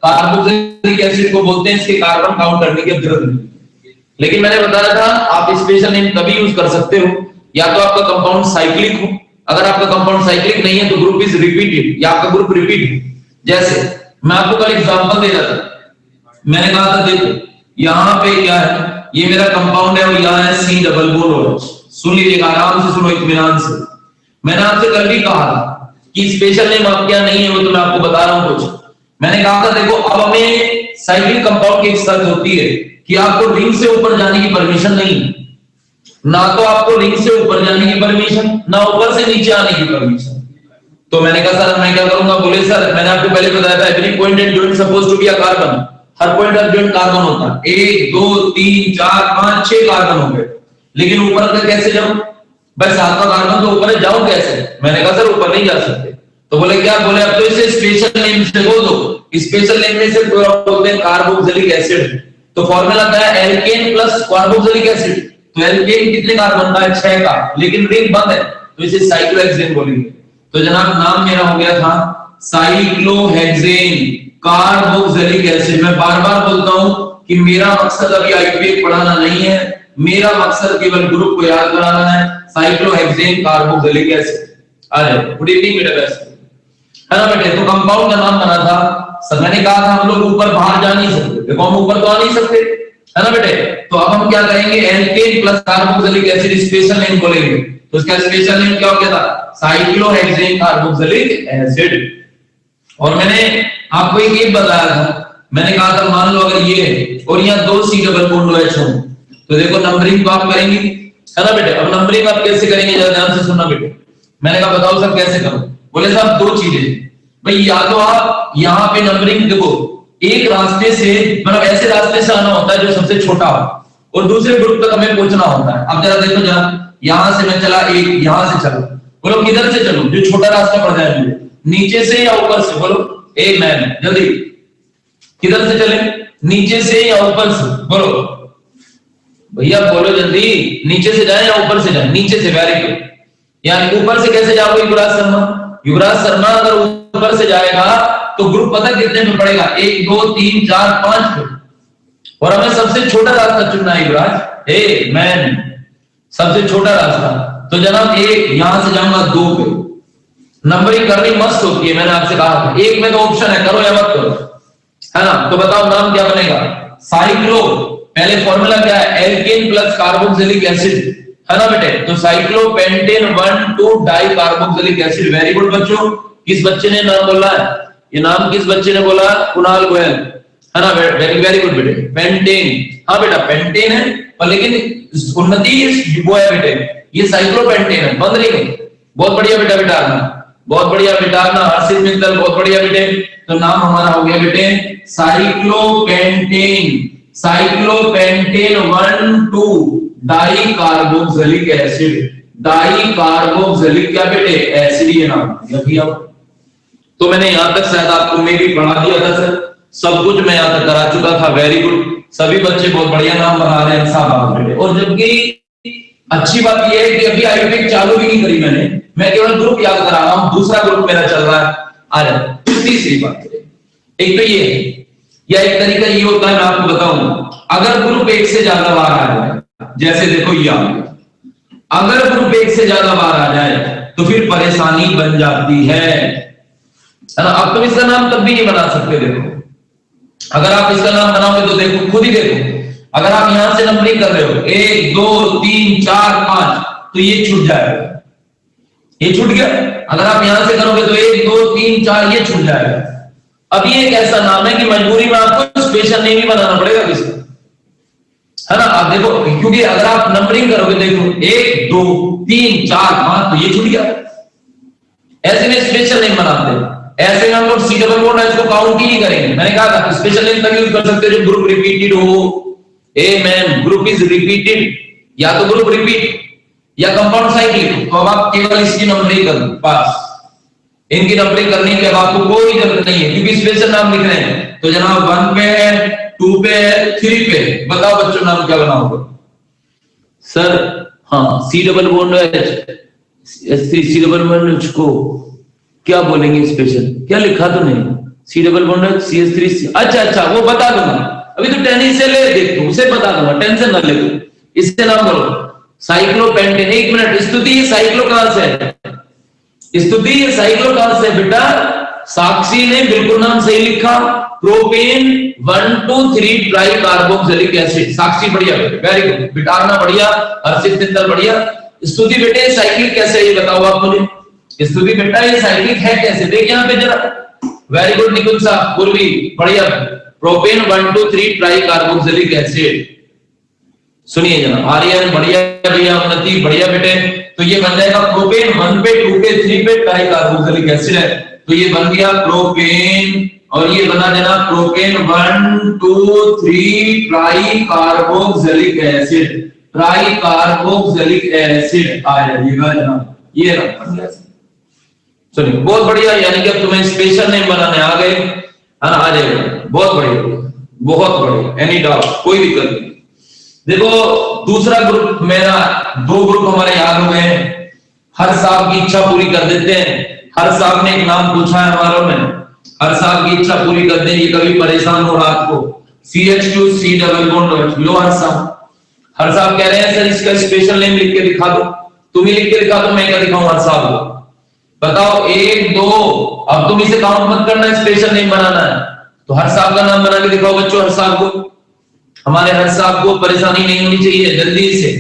Carboxylic acid को बोलते हैं, इसके कार्बन काउंट करने की जरूरत नहीं। लेकिन मैंने बताया था आप स्पेशल नेम तभी यूज कर सकते हो या तो आपका कंपाउंड साइक्लिक हो, अगर आपका कंपाउंड साइक्लिक नहीं है तो ग्रुप इज रिपीटेड या आपका ग्रुप रिपीट है। जैसे मैं आपको कल एग्जांपल दे रहा था, मैंने कहा था देखो यहाँ पे क्या है, ये मेरा कंपाउंड है और यहाँ है C डबल बॉन्ड OH। सुन लीजिएगा आराम से, सुनो इत्मीनान से। मैंने आपसे कल भी कहा था कि स्पेशल नेम आपके यहाँ नहीं है, वो तो मैं आपको बता रहा हूँ कुछ। मैंने कहा था देखो अब हमें साइक्लिक कंपाउंड की एक शर्त होती है कि आपको रिंग से ऊपर जाने की परमिशन नहीं, ना तो आपको रिंग से ऊपर जाने की परमिशन, ना ऊपर से नीचे आने की परमिशन। तो मैंने कहा सर मैं क्या करूंगा, बोले सर मैंने आपको पहले बताया था every point and joint suppose to be a carbon, हर पॉइंट और जॉइंट कार्बन होता है, 1 2 3 4 5 6 कार्बन हो गए, लेकिन ऊपर तक कैसे जाऊं भाई, 7वां कार्बन तो ऊपर है, जाऊं कैसे? मैंने कहा सर ऊपर नहीं जा सकते। तो बोले क्या, बोले अब तो इसे स्पेशल नेम से बोल दो। स्पेशल नेम में से बोलते हैं कार्बोक्सिलिक एसिड। तो फॉर्मूला क्या है, एल्केन प्लस कार्बोक्सिलिक एसिड। तो एल्केन कितने कार्बन का है, 6 का, लेकिन रिंग बंद है तो इसे साइक्लोहेक्सेन बोलेंगे। तो जनाब नाम मेरा हो गया था साइक्लोहेक्सेन कार्बोक्सिलिक एसिड। मैं बार बार बोलता हूं कि मेरा मकसद अभी आईपीएक पढ़ाना नहीं है, मेरा मकसद केवल ग्रुप को याद कराना है, साइक्लोहेक्सेन कार्बोक्सिलिक एसिड। अरे गुड इवनिंग मेरे बेस्ट, है ना बेटे। तो कंपाउंड का नाम बना था सर, मैंने कहा था हम लोग ऊपर बाहर जा नहीं सकते, देखो हम ऊपर तो आ नहीं सकते, है ना बेटे। तो अब हम क्या करेंगे, alkane plus carboxylic acid special name बोलेंगे। तो इसका स्पेशल नेम क्या हो गया था, साइक्लोहेक्सेन कार्बोक्सिलिक एसिड। और मैंने आपको एक बताया था, मैंने कहा था मान लो अगर ये है और यहाँ 2 C डबल बॉन्ड OH हो, तो देखो नंबरिंग तो आप करेंगे, है ना बेटे। अब नंबरिंग आप कैसे करेंगे, जरा ध्यान से सुनना बेटे। मैंने कहा बताओ सर कैसे करो, बोले साहब 2 चीजें भाई, या तो आप यहाँ पे नंबरिंग देखो, एक रास्ते से मतलब ऐसे रास्ते से आना होता है जो सबसे छोटा हो और दूसरे ग्रुप तक हमें पहुंचना होता है। अब जरा देखो, जरा यहां से मैं चला, एक यहां से चला, बोलो किधर से चलूं जो छोटा रास्ता पड़ जाए मुझे, नीचे से या ऊपर से, बोलो ए मैन जल्दी, किधर से चले, नीचे से या ऊपर से, बोलो भैया बोलो जल्दी, नीचे से जाए या ऊपर से जाए, नीचे से, वेरी गुड। यानी ऊपर से कैसे जाओगे युवराज शर्मा, युवराज शर्मा अगर ऊपर से जाएगा तो ग्रुप पता कितने में पड़ेगा, 1 2 3 4 5 पे, और हमें सबसे छोटा रास्ता चुनना है युवराज, ए मैन सबसे छोटा रास्ता। तो जनाब एक यहां से जाऊंगा 2 पे, नंबरिंग करनी मस्त होती है, मैंने आपसे कहा था। 1 में तो ऑप्शन है, करो या मत करो, है ना। तो बताओ नाम क्या बनेगा, साइक्लो, पहले फॉर्मूला क्या है, एल्केन प्लस कार्बोक्सिलिक एसिड, है ना बेटे। तो cyclopentane 1 2 die carboxylic acid. Very good बच्चों, किस बच्चे ने नाम बोला है, ये नाम किस बच्चे ने बोला, कुणाल गोयल, है ना। वेरी वेरी गुड बेटे, पेंटेन, हाँ बेटा पेंटेन है, और लेकिन उन्नति वो है बेटे, ये साइक्लोपेंटेन है, बंद नहीं है। बहुत बढ़िया बेटा, बेटा बहुत बढ़िया बेटा ना, हर्षित मित्तल बहुत बढ़िया बेटे। तो नाम हमारा हो गया बेटे cyclopentane, cyclopentane 1 2 die carboxylic acid, di carboxylic क्या बेटे एसिड, ये नाम अभी अब। तो मैंने यहां तक शायद आपको मैं भी पढ़ा दिया था सर, सब कुछ मैं यहां तक करा चुका था। वेरी गुड, सभी बच्चे बहुत बढ़िया नाम बना रहे हैं साहब बेटे। और जबकि अच्छी बात यह है कि अभी आईपीएक चालू भी नहीं करी मैंने, मैं केवल ग्रुप याद करा रहा हूं, दूसरा ग्रुप मेरा चल रहा है। आ जाए तीसरी बात, एक तो ये है, या एक तरीका ये होता है, मैं आपको बताऊं, अगर ग्रुप 1 से ज्यादा बार आ जाए, जैसे देखो ये आ गया, अगर ग्रुप 1 से ज्यादा बार आ जाए तो फिर परेशानी बन जाती है ना। अब तुम इसका नाम तब भी नहीं बना सकते। देखो अगर आप इसका नाम बनाओगे तो देखो खुद ही देखो, अगर आप यहां से नंबरिंग कर रहे हो 1 2 3 4 5, तो ये छूट जाएगा, ये छूट गया। अगर आप यहां से करोगे तो 1 2 3 4 ये छूट जाएगा। अब ये एक ऐसा नाम है कि मजबूरी में आपको स्पेशल नेम ही बनाना पड़ेगा किसका, है ना। आप देखो, क्योंकि अगर आप नंबरिंग करोगे देखो 1 2 3 4 5, तो ये छूट गया। ऐसे में स्पेशल नेम बनाते हैं, ऐसे में हम लोग C डबल बॉन्ड इसको काउंट ही नहीं करेंगे। मैंने कहा था स्पेशल नेम तक यूज कर सकते हैं जब ग्रुप रिपीटेड हो, a man group is repeated, या तो ग्रुप रिपीट या कंपाउंड साइक्लिक। तो अब आप केवल इसकी नंबरिंग कर पास, इनकी नंबरिंग करने की अब आपको कोई जरूरत नहीं है क्योंकि स्पेशल नाम लिख रहे हैं। तो जनाब 1 पे है, 2 पे है, 3 पे। बताओ बच्चों नाम क्या बनाओगे सर, हाँ C double bond H, C double bond H को क्या बोलेंगे स्पेशल, क्या लिखा तो नहीं, सी डबल बॉन्ड CH3। अच्छा वो बता दूंगा, अभी तो टेनिस से ले देख तू, उसे बता दूंगा, टेंशन ना ले तू। इससे नाम बोलो साइक्लोपेंटेन। 1 मिनट, स्तुति ये साइक्लो कहां से है? स्तुति ये साइक्लो कहां से बेटा? साक्षी ने बिल्कुल नाम सही लिखा, प्रोपेन 1,2,3 ट्राई कार्बोक्सिलिक एसिड। साक्षी बढ़िया बेटे, वेरी गुड। बिटारना बढ़िया, हर्षित तिंदल बढ़िया। स्तुति बेटे साइक्लिक कैसे है ये बताओ आप मुझे। स्तुति बेटा ये साइक्लिक है कैसे, देख यहाँ पे जरा। वेरी गुड निकुंज साहब, पूर्वी बढ़िया। Propane 1,2,3 try carboxylic acid. सुनिए जनाब, आर्यन बढ़िया भैया, उन्नति बढ़िया बेटे। तो ये बन जाएगा प्रोपेन 1 पे 2 पे 3 पे ट्राई कार्बोक्सिलिक एसिड है, तो ये बन गया प्रोपेन, और ये बना देना propane 1, 2, 3 tri carboxylic acid. Tri carboxylic acid आ जाएगा जनाब, ये बन गया। सुनिए बहुत बढ़िया, यानी कि अब तुम्हें स्पेशल नेम बनाने आ गए, आ जाएगा। बहुत बढ़िया, बहुत बढ़िया, एनी डाउट, कोई दिक्कत नहीं। देखो दूसरा ग्रुप मेरा, 2 ग्रुप हमारे याद हो गए। हर साहब की इच्छा पूरी कर देते हैं। हर साहब ने एक नाम पूछा है हमारों में, हर साहब की इच्छा पूरी कर दें, ये कभी परेशान हो रात को। CH2C डबल बॉन्ड लो हर साहब कह रहे हैं सर इसका स्पेशल नेम लिख के दिखा दो। तुम ही लिख के दिखा दो, मैं क्या दिखाऊं हर साहब को? बताओ 1 2, अब तुम इसे काउंट मत करना, स्पेशल नेम बनाना है तो हर साहब का नाम बना के दिखाओ बच्चों। हर साहब को, हमारे हर साहब को परेशानी नहीं होनी चाहिए, जल्दी से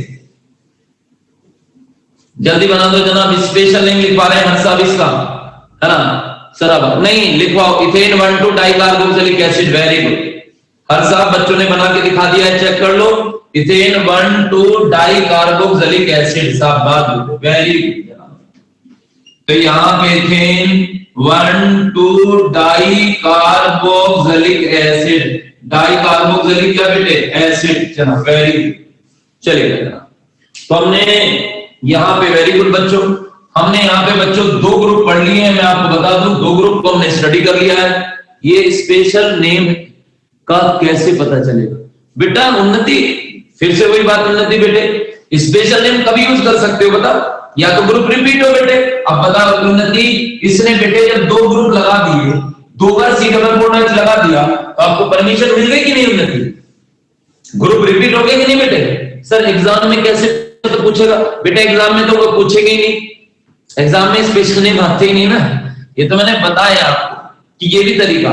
जल्दी बना दो जनाब। स्पेशल नेम लिखवा रहे हैं हर साहब इसका, है ना सर? अब नहीं लिखवाओ, ethane 1,2 di carboxylic acid. Very good, हर साहब बच्चों ने बना के दिखा दिया है, चेक कर लो। इथेन 1,2 डाई कार्बोक्सिलिक एसिड, साहब वेरी गुड। तो यहाँ पे ethane 1,2 di carboxylic acid, di carboxylic क्या बेटे? एसिड। चलो वेरी गुड, चलिए जनाब। तो हमने यहाँ पे, वेरी गुड बच्चों, हमने यहाँ पे बच्चों 2 ग्रुप पढ़ लिए हैं। मैं आपको बता दूं 2 ग्रुप को हमने स्टडी कर लिया है। ये स्पेशल नेम का कैसे पता चलेगा बेटा? उन्नति, फिर से वही बात उन्नति बेटे, स्पेशल नेम कभी यूज कर सकते हो बता? या तो ग्रुप रिपीट हो बेटे। अब बताओ उन्नति, इसने बेटे जब 2 ग्रुप लगा दिए, 2 बार C डबल बॉन्ड H लगा दिया, तो आपको परमिशन मिल गई कि नहीं उन्नति? ग्रुप रिपीट हो गया कि नहीं बेटे? सर एग्जाम में कैसे तो पूछेगा बेटा? एग्जाम में तो वो पूछेगा ही नहीं, एग्जाम में स्पेशल नेम आते ही नहीं ना। ये तो मैंने बताया आपको कि ये भी तरीका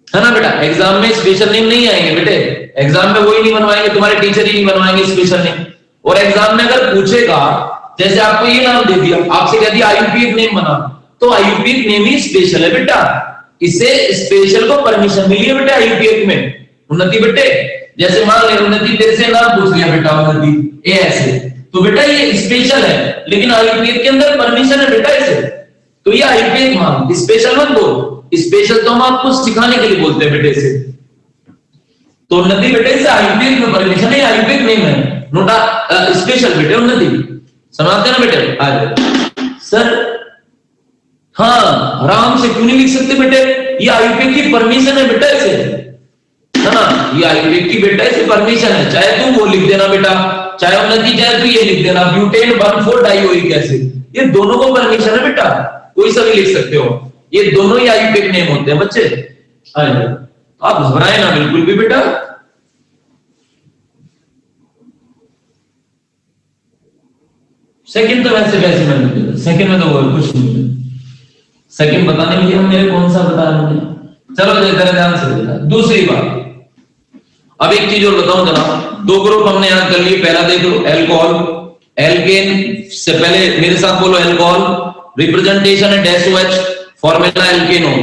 है ना बेटा? एग्जाम में स्पेशल नेम नहीं आएंगे बेटे, एग्जाम में वही नहीं बनवाएंगे, तुम्हारे टीचर ही नहीं बनवाएंगे स्पेशल नेम। और एग्जाम में अगर पूछेगा, जैसे आपको ये नाम दे दिया, आपसे कह दिया IUPAC नेम बना, तो IUPAC नेम ही स्पेशल है बेटा, इसे स्पेशल को परमिशन मिली है बेटा IUPAC में। उन्नति बेटे, जैसे मान ले उन्नति तेरे से नाम पूछ लिया बेटा, उन्नति ए ऐसे, तो बेटा ये स्पेशल है, लेकिन IUPAC के अंदर परमिशन है बेटा इसे, तो ये IUPAC मान, स्पेशल मत बोल। स्पेशल तो हम आपको सिखाने के लिए बोलते हैं बेटे से। तो उन्नति बेटे से IUPAC में परमिशन है, IUPAC नेम है, नोटा स्पेशल बेटे। उन्नति समझते ना बेटे? आज सर हाँ आराम से क्यों नहीं लिख सकते बेटे? ये IUPAC की परमिशन है बेटा इसे, है ना? ये IUPAC की बेटा इसे परमिशन है, चाहे तू वो लिख देना बेटा, चाहे उन्नति चाहे तू ये लिख देना ब्यूटेन 1,4 डाइओइक एसिड, ये दोनों को परमिशन है बेटा, कोई सा भी लिख सकते हो, ये दोनों ही IUPAC नेम होते हैं बच्चे। आप घबराए ना बिल्कुल भी बेटा। सेकंड तो वैसे मैंने सेकंड में तो कुछ नहीं, सेकंड बताने के लिए हम मेरे कौन सा बता रहे हैं। चलो जरा ध्यान से देखना। दूसरी बात, अब एक चीज और बताऊं जनाब, 2 ग्रुप हमने याद कर लिए। पहला देख लो एल्कोहल, एल्केन से पहले मेरे साथ बोलो एल्कोहल, रिप्रेजेंटेशन है -OH, फॉर्मूला एल्केनो।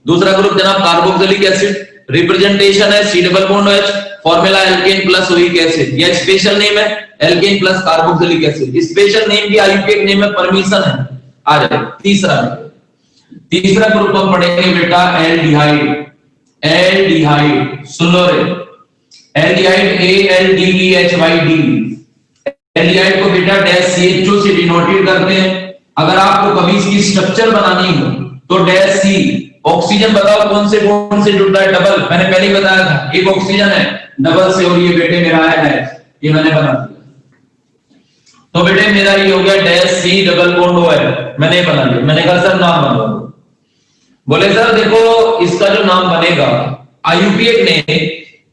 दूसरा ग्रुप जनाब कार्बोक्सिलिक एसिड, रिप्रेजेंटेशन है C double bond H, formula alkane plus oic acid. ये स्पेशल नेम है alkane plus carboxylic acid, special name भी IUPAC नेम में परमिशन है। आ जाए तीसरा ग्रुप हम पढ़ेंगे बेटा एल्डिहाइड। एल्डिहाइड सुन लो रे, एल्डिहाइड ALDEHYD। एल्डिहाइड को बेटा -CHO से डिनोटेट करते हैं। अगर आपको कभी इसकी स्ट्रक्चर बनानी हो तो -C। ऑक्सीजन बताओ कौन से बॉन्ड से जुड़ता है? डबल, मैंने पहले ही बताया था, एक ऑक्सीजन है डबल से, और ये बेटे मेरा है, ये मैंने बना दिया। तो बेटे मेरा ये हो गया -C डबल बॉन्ड OH, मैंने बना दिया। मैंने कहा सर नाम बना दो, बोले सर देखो इसका जो नाम बनेगा आईयूपीएक ने,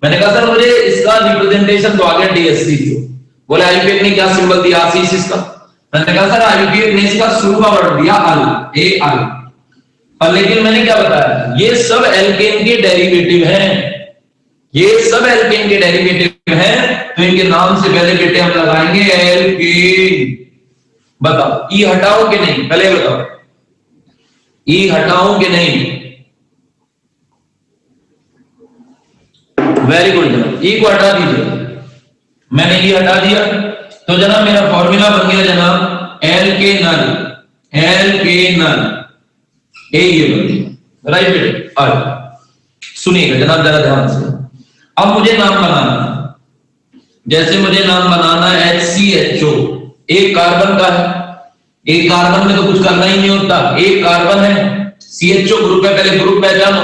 मैंने कहा सर मुझे इसका रिप्रेजेंटेशन तो आ गया डीएससी को। बोले आईयूपीएक ने क्या सिंबल दिया आशीष इसका? मैंने कहा सर आईयूपीएक ने इसका शुरू का वर्ड दिया अल, ए अल। और लेकिन मैंने क्या बताया, ये सब एल्केन के डेरिवेटिव हैं, ये सब एल्केन के डेरिवेटिव हैं, तो इनके नाम से पहले बेटे हम लगाएंगे एल्केन। बताओ ई हटाओ कि नहीं, पहले बताओ ई हटाओ कि नहीं? वेरी गुड जनाब, ई को हटा दीजिए। मैंने ई हटा दिया तो जनाब मेरा फॉर्मूला बन गया जनाब एल्केनल, एल्केनल ए ये बन गया, राइट बेटे। और सुनिएगा जनाब जरा ध्यान से, अब मुझे नाम बनाना, जैसे मुझे नाम बनाना HCHO, एक कार्बन का है, एक कार्बन में तो कुछ करना ही नहीं होता, एक कार्बन है, CHO ग्रुप है, पहले ग्रुप पहचानो,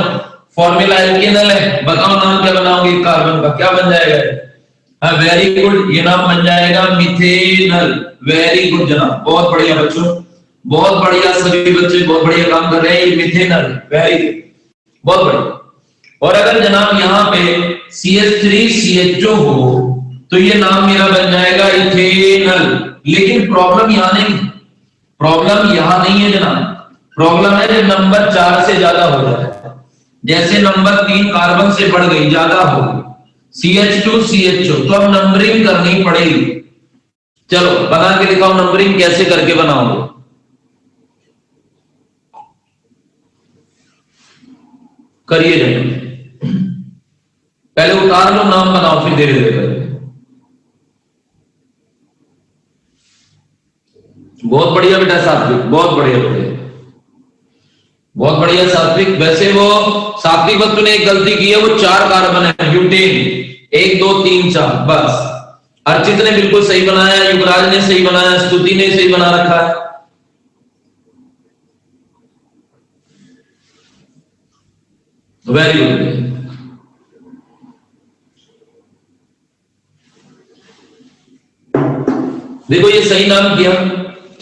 फॉर्मूला एल्केनल है, बताओ नाम क्या बनाओगे कार्बन का, क्या बन जाएगा? हाँ वेरी गुड, ये नाम बन जाएगा मिथेनल। वेरी गुड जनाब, बहुत बढ़िया बच्चों, बहुत बढ़िया, सभी बच्चे बहुत बढ़िया काम कर रहे हैं, ये मिथेनल, वेरी गुड, बहुत बढ़िया। और अगर जनाब यहाँ पे CH3CHO हो तो ये नाम मेरा बन जाएगा इथेनल। लेकिन प्रॉब्लम यहां नहीं, प्रॉब्लम यहां नहीं है जनाब, प्रॉब्लम है जब नंबर 4 से ज्यादा हो जाए, जैसे नंबर 3 कार्बन से बढ़ गई, ज्यादा हो गई, CH2CHO, तो अब नंबरिंग करनी पड़ेगी। चलो बना के दिखाओ, नंबरिंग कैसे करके बनाओगे? करिए जनाब, पहले उतार लो नाम बनाओ, फिर धीरे धीरे करिए। बहुत बढ़िया बेटा सात्विक, बहुत बढ़िया बढ़िया, बहुत बढ़िया सात्विक। वैसे वो सात्विक वक्त ने एक गलती की है, वो 4 कार्बन है ब्यूटेन, 1 2 3 4 बस। अर्चित ने बिल्कुल सही बनाया, युवराज ने सही बनाया, स्तुति ने सही बना रखा है। वेरी गुड, देखो ये सही नाम किया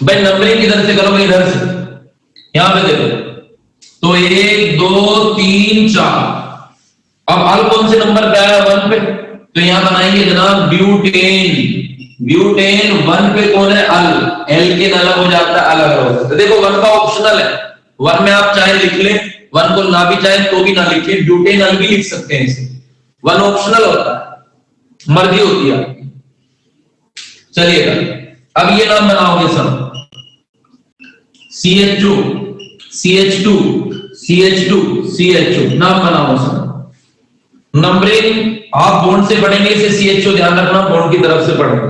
भाई। नंबरिंग किधर से करोगे? इधर से, यहां पे देखो तो 1 2 3 4। अब अल कौन से नंबर पे आया? 1 पे, तो यहां बनाएंगे जनाब ब्यूटेन। ब्यूटेन 1 पे कौन है? अल, एल्केन अलग हो जाता है, अलग हो जाता है। देखो 1 का ऑप्शनल है, 1 में आप चाहे लिख लें, 1 को ना भी चाहे तो भी ना लिखिए, ब्यूटेन अल भी लिख सकते हैं इसे, 1 ऑप्शनल होता है, मर्जी होती है आपकी। चलिएगा अब ये नाम बनाओगे सब, CH2 CH2 CH2 CHO, नाम बनाओ सब। नंबरिंग आप बॉन्ड से पढ़ेंगे, इसे CHO ध्यान रखना, बॉन्ड की तरफ से पढ़ेंगे।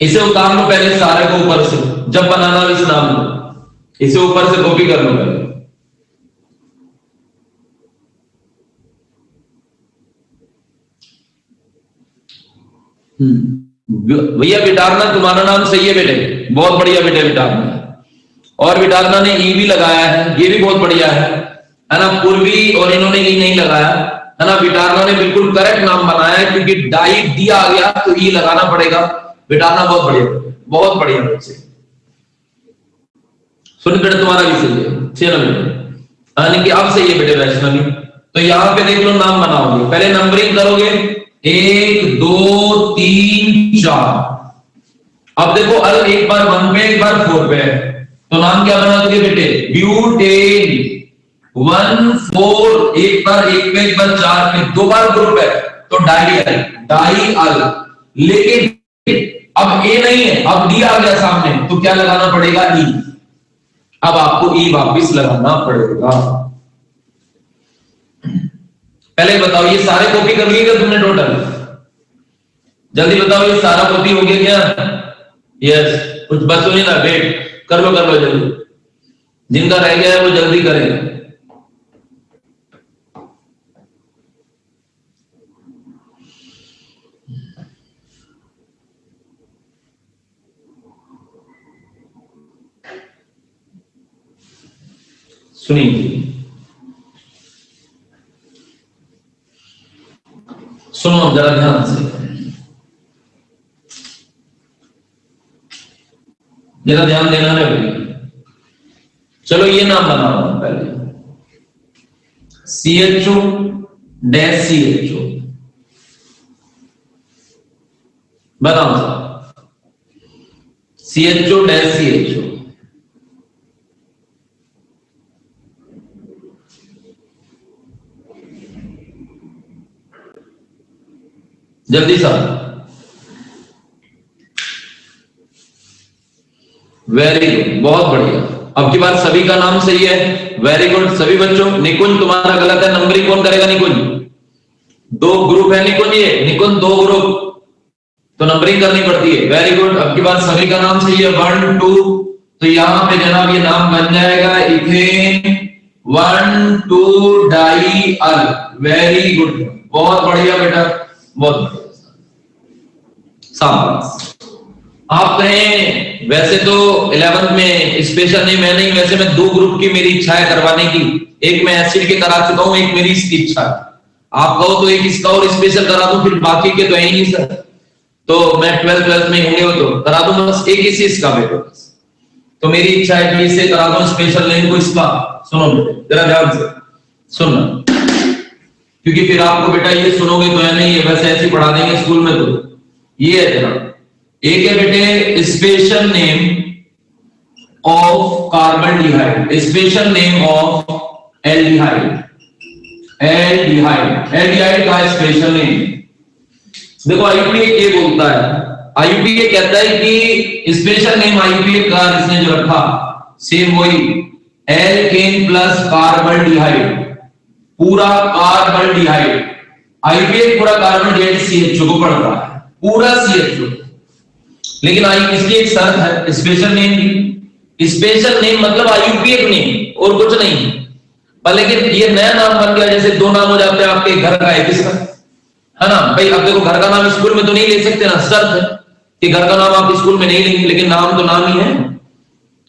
इसे उतार लो पहले सारे को ऊपर से, जब बनाना इस नाम को, इसे ऊपर से कॉपी कर लो पहले। भैया विटारना तुम्हारा नाम सही है बेटे, बहुत बढ़िया बेटे विटारना। और विटारना ने ई भी लगाया है, ये भी बहुत बढ़िया है ना। पूर्वी और इन्होंने ई नहीं लगाया है ना। विटारना ने बिल्कुल करेक्ट नाम बनाया है, क्योंकि डाई डी आ गया तो ई लगाना पड़ेगा। विटारना बहुत बढ़िया, बहुत बढ़िया बच्चे। सुन बेटे तुम्हारा भी सही है, चलो बेटे, यानी कि अब सही है बेटे वैष्णवी। तो यहाँ पे देख लो नाम बनाओगे, पहले नंबरिंग करोगे 1 2 3 4। अब देखो अल एक बार 1 पे, एक बार 4 पे, तो नाम क्या बना दोगे बेटे? ब्यूटेन 1 4, एक बार 1 पे, एक बार 4 पे, 2 बार ग्रुप है तो डाई अल, डाई अल। लेकिन अब ए नहीं है, अब डी आ गया सामने, तो क्या लगाना पड़ेगा? ई। अब आपको ई वापिस लगाना पड़ेगा। पहले बताओ ये सारे कॉपी कर लिए क्या तुमने टोटल? जल्दी बताओ ये सारा कॉपी हो गया क्या? यस, कुछ बचो नहीं ना, वेट कर लो जल्दी, जिनका रह गया है वो जल्दी करें। सुनिए, सुनो जरा ध्यान से, जरा ध्यान देना है भाई। चलो ये नाम बना रहा हूं पहले, CHO डैश CHO बनाओ, CHO डैश CHO। जल्दी सा, वेरी गुड, बहुत बढ़िया। अब की बार सभी का नाम सही है, वेरी गुड सभी बच्चों। निकुंज तुम्हारा गलत है, नंबरिंग कौन करेगा? निकुंज, दो ग्रुप है निकुंज, ये निकुंज दो ग्रुप तो नंबरिंग करनी पड़ती है। वेरी गुड, अब की बार सभी का नाम सही है, 1 2, तो यहां पे जनाब ये नाम बन जाएगा इथेन 1 2 डाई अल। वेरी गुड, बहुत बढ़िया बेटा, बहुत बढ़िया, शाबाश। आप कहें वैसे तो 11th में स्पेशल नेम है नहीं, वैसे मैं दो ग्रुप की मेरी इच्छा है करवाने की, एक मैं एसिड के करा चुका हूं, एक मेरी इसकी इच्छा है। आप कहो तो एक इसका और स्पेशल करा दूं, फिर बाकी के तो है ही नहीं सर, तो मैं 12th में होंगे वो तो करा दूं, बस एक इसी इसका बेटा। तो मेरी इच्छा है कि इसे करा दूं स्पेशल नेम को इसका। सुनो बेटे जरा ध्यान से सुनना, क्योंकि फिर आपको बेटा ये सुनोगे तो है नहीं, वैसे ऐसे पढ़ा देंगे स्कूल में। तो ये है जरा, एक है बेटे special name of carbon, special name of aldehyde, aldehyde का स्पेशल नेम। देखो IUPAC ये बोलता है, IUPAC कहता है कि स्पेशल नेम IUPAC का इसने जो रखा सेम वही एल्केन प्लस कार्बन डिहाइड, पूरा कार्बन डिहाइड। IUPAC पूरा कार्बन डिहाइड CHO को पढ़ रहा है, पूरा CHO। लेकिन इसलिए एक शर्त है स्पेशल नेम की, स्पेशल नेम मतलब IUPAC नेम और कुछ नहीं। पर लेकिन ये नया नाम बन गया, जैसे दो नाम हो जाते हैं आपके, घर का है किसका, है ना भाई। अब देखो घर का नाम स्कूल में तो नहीं ले सकते ना, शर्त है कि घर का नाम आप स्कूल में नहीं लेंगे, लेकिन नाम तो नाम ही है।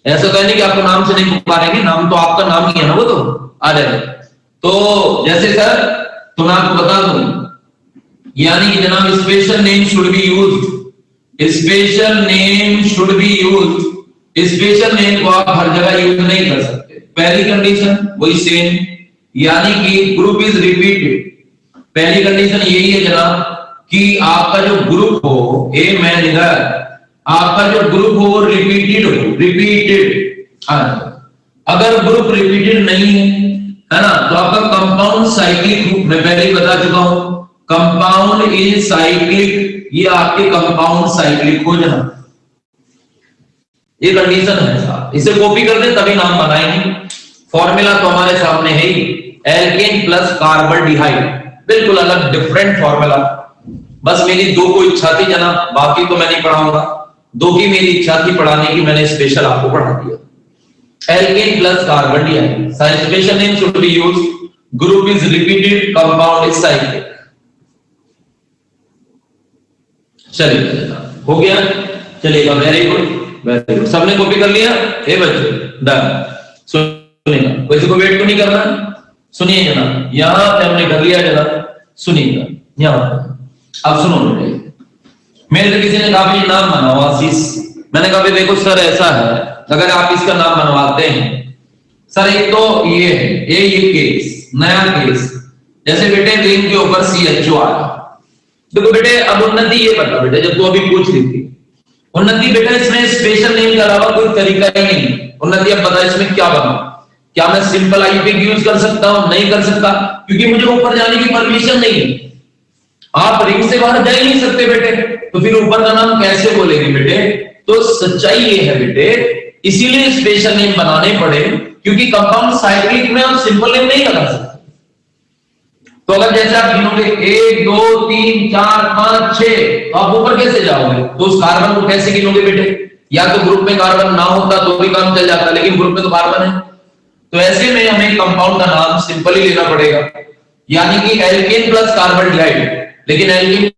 ऐसा तो है नहीं कि आपको नाम से नहीं पुकारेंगे, नाम तो आपका नाम ही है ना, वो तो आ जाएगा। तो जैसे सर तो मैं आपको बता दूं, यानी कि जनाब special name should be used, special name should be used, special name को आप हर जगह यूज नहीं कर सकते। पहली कंडीशन वही सेम, यानी कि ग्रुप इज रिपीटेड। पहली कंडीशन यही है जनाब कि आपका जो ग्रुप हो, ए मैन इधर, आपका जो ग्रुप हो वो रिपीटेड हो, रिपीटेड। अगर ग्रुप रिपीटेड नहीं है ना, तो आपका कंपाउंड साइक्लिक ग्रुप, मैं पहले ही बता चुका हूं, कंपाउंड इज साइक्लिक, ये आपके कंपाउंड साइक्लिक हो जाना, ये कंडीशन है साहब। इसे कॉपी कर दे तभी नाम बनाएंगे। फॉर्मूला तो हमारे सामने है ही, एल्केन प्लस कार्बन डिहाइड, बिल्कुल अलग डिफरेंट फॉर्मूला। बस मेरी दो को इच्छा थी जनाब, बाकी तो मैं नहीं पढ़ाऊंगा, दो की मेरी इच्छा थी पढ़ाने की, मैंने स्पेशल आपको पढ़ा दिया। Alkane plus carbaldehyde, special name should be used, group is repeated, compound is cyclic. चलिए हो गया, चलेगा, वेरी गुड वेरी गुड। सबने कॉपी कर लिया? ए बच्चों डन। सुनिएगा, किसी को वेट तो नहीं करना, सुनिए जनाब, यहां पे हमने कर लिया जनाब, सुनिएगा यहां। अब सुनो बेटे, मेरे से किसी ने कहा भी नाम बनाओ आशीष, मैंने कहा देखो सर ऐसा है, अगर आप इसका नाम बनवाते हैं सर, एक तो ये है ये केस, नया केस, जैसे बेटे रिंग के ऊपर CHO आया। देखो बेटे अब उन्नति ये बता बेटे, जब तू अभी पूछ रही थी उन्नति, बेटा इसमें स्पेशल नेम के अलावा कोई तरीका ही नहीं। उन्नति अब बता इसमें क्या बना, क्या मैं सिंपल IUPAC यूज कर सकता हूं? नहीं कर सकता, क्योंकि मुझे ऊपर जाने की परमिशन नहीं है। आप रिंग से बाहर जा ही नहीं सकते बेटे, तो फिर ऊपर का नाम कैसे बोलेंगे बेटे? तो सच्चाई ये है बेटे, इसीलिए स्पेशल नेम बनाने पड़े, क्योंकि कंपाउंड साइक्लिक में आप सिंपल नेम नहीं लगा सकते। तो अगर जैसे आप गिनोगे 1 2 3 4 5 6, तो आप ऊपर कैसे जाओगे? तो उस कार्बन को कैसे गिनोगे बेटे? या तो ग्रुप में कार्बन ना होता तो भी काम चल जाता, लेकिन ग्रुप में तो कार्बन है, तो ऐसे में हमें कंपाउंड का नाम सिंपल ही लेना पड़ेगा, यानी कि एल्केन प्लस कार्बन डिहाइड। लेकिन एल्केन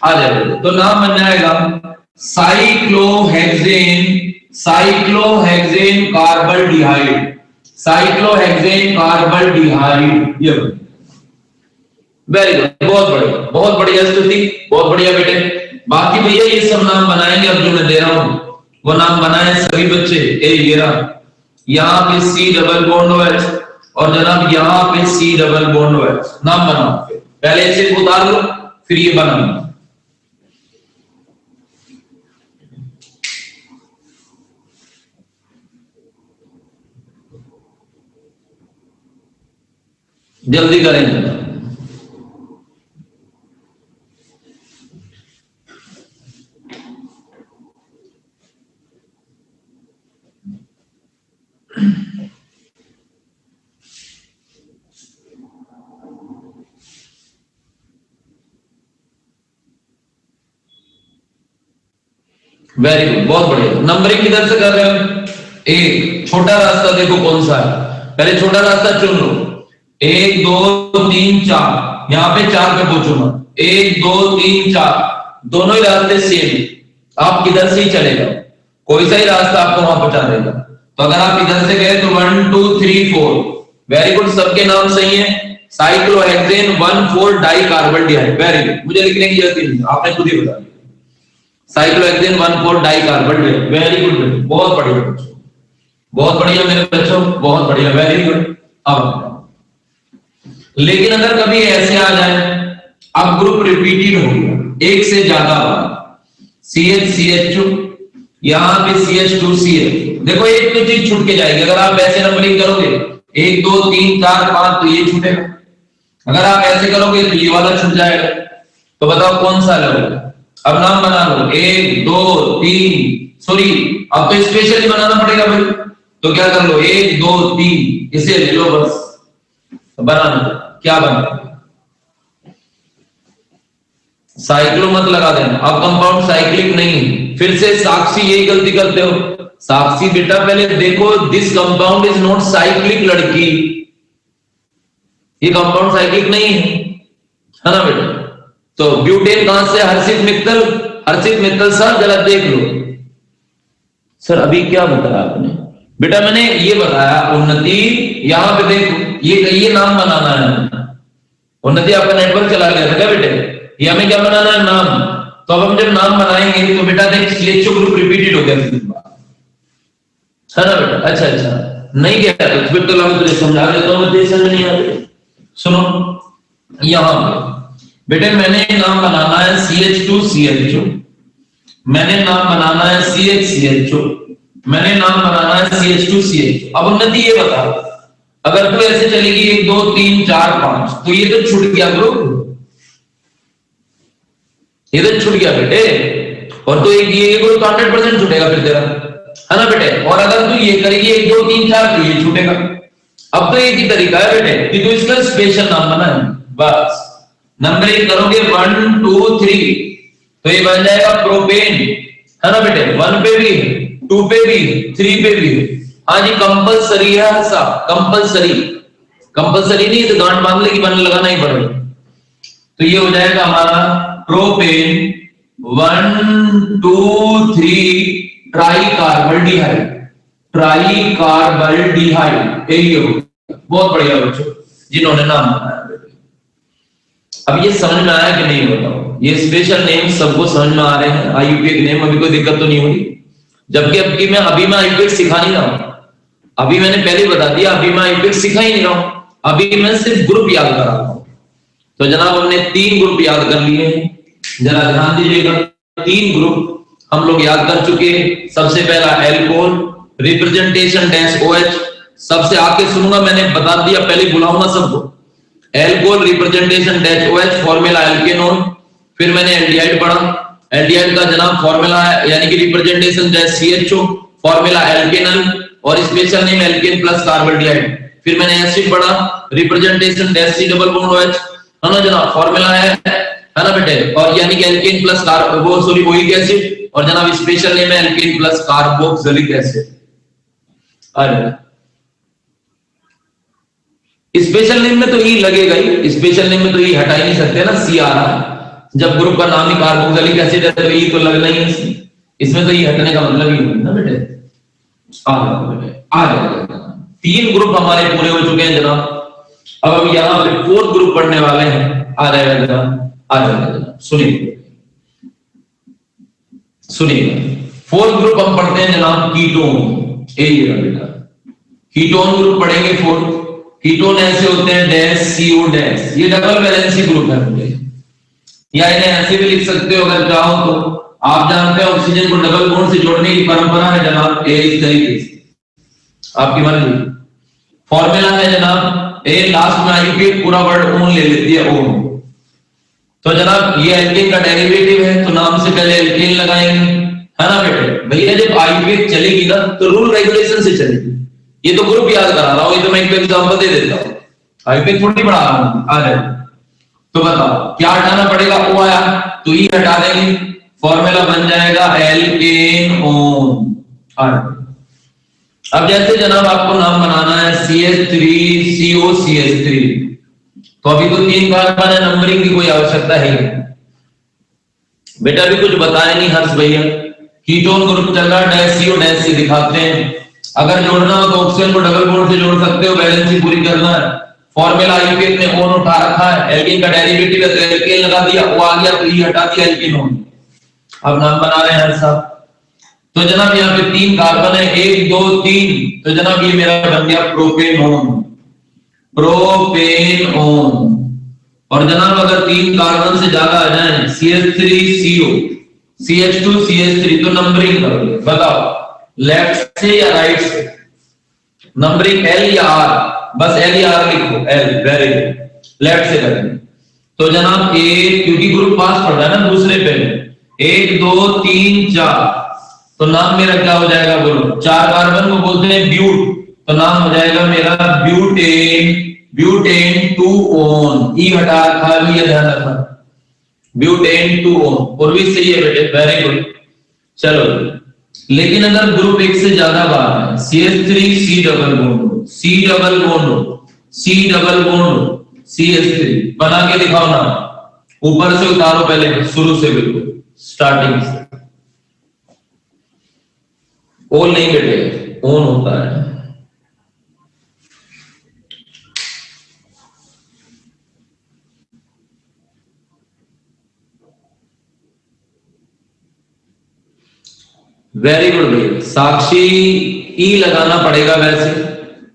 आ जाएगा तो नाम बन जाएगा cyclohexane, cyclohexane carbaldehyde, cyclohexane carbaldehyde. ये वेरी गुड, बहुत बढ़िया स्तुति, बहुत बढ़िया बेटे। बाकी भैया ये सब नाम बनाएंगे, अब जो मैं दे रहा हूं वो नाम बनाए सभी बच्चे। ये रहा, यहाँ पे सी डबल बॉन्ड OH और जनाब यहाँ पे सी डबल बॉन्ड OH, नाम बनाओ। पहले इसे उतार लो, फिर ये बनाओ। जल्दी करेंगे। वेरी गुड, बहुत बढ़िया। नंबरिंग किधर से कर रहे हो? एक छोटा रास्ता देखो कौन सा है, पहले छोटा रास्ता चुन लो। 1 2 3 4, यहाँ पे 4 पे पहुंचूंगा। 1 2 3 4, दोनों ही रास्ते सेम, आप किधर से ही चलेगा, कोई सा ही रास्ता आपको वहां पहुंचा देगा। तो अगर आप इधर से गए तो 1 2 3 4, वेरी गुड, सबके नाम सही है। साइक्लोहेक्सेन 1,4 डाइकार्बोल्डिहाइड, वेरी गुड, मुझे लिखने की जरूरत नहीं, आपने खुद ही बता दिया। साइक्लोहेक्सेन 1,4 डाइकार्बोल्डिहाइड, वेरी गुड, बहुत बढ़िया बच्चों, बहुत बढ़िया मेरे बच्चों, बहुत बढ़िया, वेरी गुड। अब लेकिन अगर कभी ऐसे आ जाए, अब ग्रुप रिपीटेड हो गया एक से ज्यादा बार, CH2, यहाँ पे CH2CH, देखो एक तो चीज छूट के जाएगी। अगर आप ऐसे नंबरिंग करोगे 1 2 3 4 5 तो ये छूटेगा, अगर आप ऐसे करोगे तो ये वाला छूट जाएगा। तो बताओ कौन सा लोगे? अब नाम बना लो, 1 2 3, सॉरी अब तो स्पेशली बनाना पड़ेगा भाई, तो क्या कर लो 1 2 3, इसे ले लो बस, बना लो। क्या बना? साइक्लो मत लगा देना, अब कंपाउंड साइक्लिक नहीं। फिर से साक्षी यही गलती करते हो। साक्षी बेटा पहले देखो, this compound is not cyclic लड़की, ये कंपाउंड साइक्लिक नहीं है ना बेटा। तो ब्यूटेन कहां से? हर्षित मित्तल सर जरा देख लो। सर अभी क्या बताया आपने? बेटा मैंने ये बताया उन्नति, यहां पे देखो ये नाम बनाना है। उन्नति आपका नेटवर्क चला गया था क्या बेटे? ये हमें क्या बनाना है? नाम। तो अब हम जब नाम बनाएंगे तो बेटा देख CHO ग्रुप रिपीटेड हो गया है ना बेटा? अच्छा नहीं गया तो फिर तो मैं तुझे समझा देता हूं, मुझे समझ नहीं आ रही। सुनो यहां पे बेटे मैंने नाम बनाना है CH2CHO, मैंने नाम बनाना है CHCHO, मैंने नाम बनाना है CH2CHO। अब उन्नति ये बता, अगर तू ऐसे चलेगी 1 2 3 4 5 तो ये तो छूट गया ग्रुप, ये तो छूट गया बेटे। और तो ये ग्रुप 100% छूटेगा फिर तेरा, है ना बेटे? और अगर तू ये करेगी 1 2 3 4 तो ये छूटेगा। अब तो एक ही तरीका है बेटे कि तू इसका स्पेशल नाम बना, बस नंबरिंग करोगे 1 2 3 तो ये बन जाएगा प्रोपेन, है ना बेटे? 1 पे भी, 2 पे भी, 3 पे भी। हाँ जी कंपलसरी है साहब, कंपलसरी नहीं तो गांठ बांध लेगी, बन लगाना ही पड़ेगा। तो ये हो जाएगा हमारा प्रोपेन 1 2 3 ट्राइकार्बोल्डिहाइड, यही हो। बहुत बढ़िया बच्चों जिन्होंने नाम बनाया। अब ये समझ में आया कि नहीं बताओ? ये स्पेशल नेम सबको समझ में आ रहे हैं? IUPAC नेम अभी कोई दिक्कत तो नहीं होगी? जबकि अभी मैं IUPAC सिखा नहीं रहा हूं, अभी मैंने पहले बता दिया अभी मैं IUPAC सिखा ही नहीं रहा हूं, अभी मैं सिर्फ ग्रुप याद करा रहा हूं। तो जनाब हमने 3 ग्रुप याद कर लिए हैं, जरा ध्यान दीजिएगा। 3 ग्रुप हम लोग याद कर चुके हैं। सबसे पहला एल्कोहल, रिप्रेजेंटेशन डैश OH, सबसे आके सुनूंगा, मैंने बता दिया पहले बुलाऊंगा सबको। Alcohol representation dash OH, formula alkanol. फिर मैंने एल्डिहाइड पढ़ा, एल्डिहाइड का जनाब फॉर्मूला है यानी कि रिप्रेजेंटेशन डैश CHO, फॉर्मूला एल्केनल और स्पेशल नेम एल्केन प्लस कार्बोल्डिहाइड। फिर मैंने एसिड पढ़ा, representation dash C double bond OH, है ना जनाब? फॉर्मूला है ना बेटे? और यानी कि एल्केन प्लस कार्बोक्सिलिक एसिड और जनाब स्पेशल नेम है एल्केन प्लस कार्बोक्सिलिक एसिड। अरे स्पेशल नेम में तो ई लगेगा ही, स्पेशल नेम में तो ई हटा ही नहीं सकते ना, C आ रहा है। जब ग्रुप का नाम ही कार्बोक्सिलिक एसिड है तो ई तो लगना ही है, इसमें तो ई हटने का मतलब ही नहीं ना बेटे। आ जाएगा। 3 ग्रुप हमारे पूरे हो चुके हैं जनाब। अब हम यहाँ पे 4th ग्रुप पढ़ने वाले हैं। आ जाएगा जनाब, आ जाएगा जनाब। सुनिए सुनिए, फोर्थ ग्रुप हम पढ़ते हैं जनाब कीटोन। यही है बेटा, कीटोन ग्रुप पढ़ेंगे फोर्थ। कीटोन ऐसे होते हैं डैश सीओ डैश, ये डबल वैलेंसी ग्रुप है मुझे, या इन्हें ऐसे भी लिख सकते हो अगर चाहो तो। आप जानते हैं ऑक्सीजन को डबल बॉन्ड से जोड़ने की परंपरा है जनाब, इस तरीके से, आपकी मर्जी। फॉर्मूला है जनाब, ए लास्ट में आई के पूरा वर्ड ओन ले लेती है, ओन। तो जनाब ये एल्केन का डेरिवेटिव है, तो नाम से पहले एल्केन लगाएंगे, है ना बेटे। भैया जब आईपीएक चलेगी ना तो रूल रेगुलेशन से चलेगी। ये तो ग्रुप याद करा रहा हूं, ये तो मैं एक एग्जांपल दे देता हूं, आईपीएक थोड़ी पढ़ा रहा हूं। आ जाए तो बताओ क्या हटाना पड़ेगा, ओ आया तो ई हटा देंगे, फॉर्मूला बन जाएगा एल्केन ओन। अब जैसे जनाब आपको नाम बनाना है CH3COCH3, तो अभी तो 3 कार्बन है, नंबरिंग की कोई आवश्यकता है नहीं बेटा। अभी कुछ बताया नहीं हर्ष भैया, कीटोन ग्रुप चल रहा है, डैश सीओ डैश से दिखाते हैं। अगर जोड़ना हो तो ऑक्सीजन को डबल बॉन्ड से जोड़ सकते हो, बैलेंसिंग पूरी करना है। फॉर्मूला आईपीएक ने ओन उठा रखा है, एल्केन का डेरिवेटिव है तो एल्केन लगा दिया, वो आ गया तो ई हटा दिया, एल्केन ओन। अब नाम बना रहे हैं हर्ष साहब। तो जनाब यहाँ पे 3 कार्बन है, 1 2 3, तो जनाब ये मेरा बन गया प्रोपेनोन, प्रोपेनोन। और जनाब अगर 3 कार्बन से ज्यादा आ जाए, CH3CO CH2CH3, तो नंबरिंग करोगे, बताओ लेफ्ट से या राइट से, नंबरिंग L या R, बस L या R लिखो, L, वेरी गुड, लेफ्ट से करेंगे। तो जनाब ए, क्योंकि ग्रुप पास पड़ रहा है ना दूसरे पे, 1 2 3 4, तो नाम मेरा क्या हो जाएगा बोलो, 4 कार्बन को बोलते हैं ब्यूट, तो नाम हो जाएगा मेरा ब्यूटेन, ब्यूटेन 2 ओन, ई हटा रखा है, ये ध्यान रखना, ब्यूटेन 2 ओन, और भी सही है बेटे, वेरी गुड। चलो, लेकिन अगर ग्रुप एक से ज्यादा बार है, CH3 C double bond, C double bond, C double bond, CH3 बना के दिखाओ ना, ऊपर से उतारो पहले, शुरू से बिल्कुल स्टार्टिंग से। ओल नहीं बेटे, ओन होता है। वेरी गुड भैया, साक्षी ई लगाना पड़ेगा वैसे,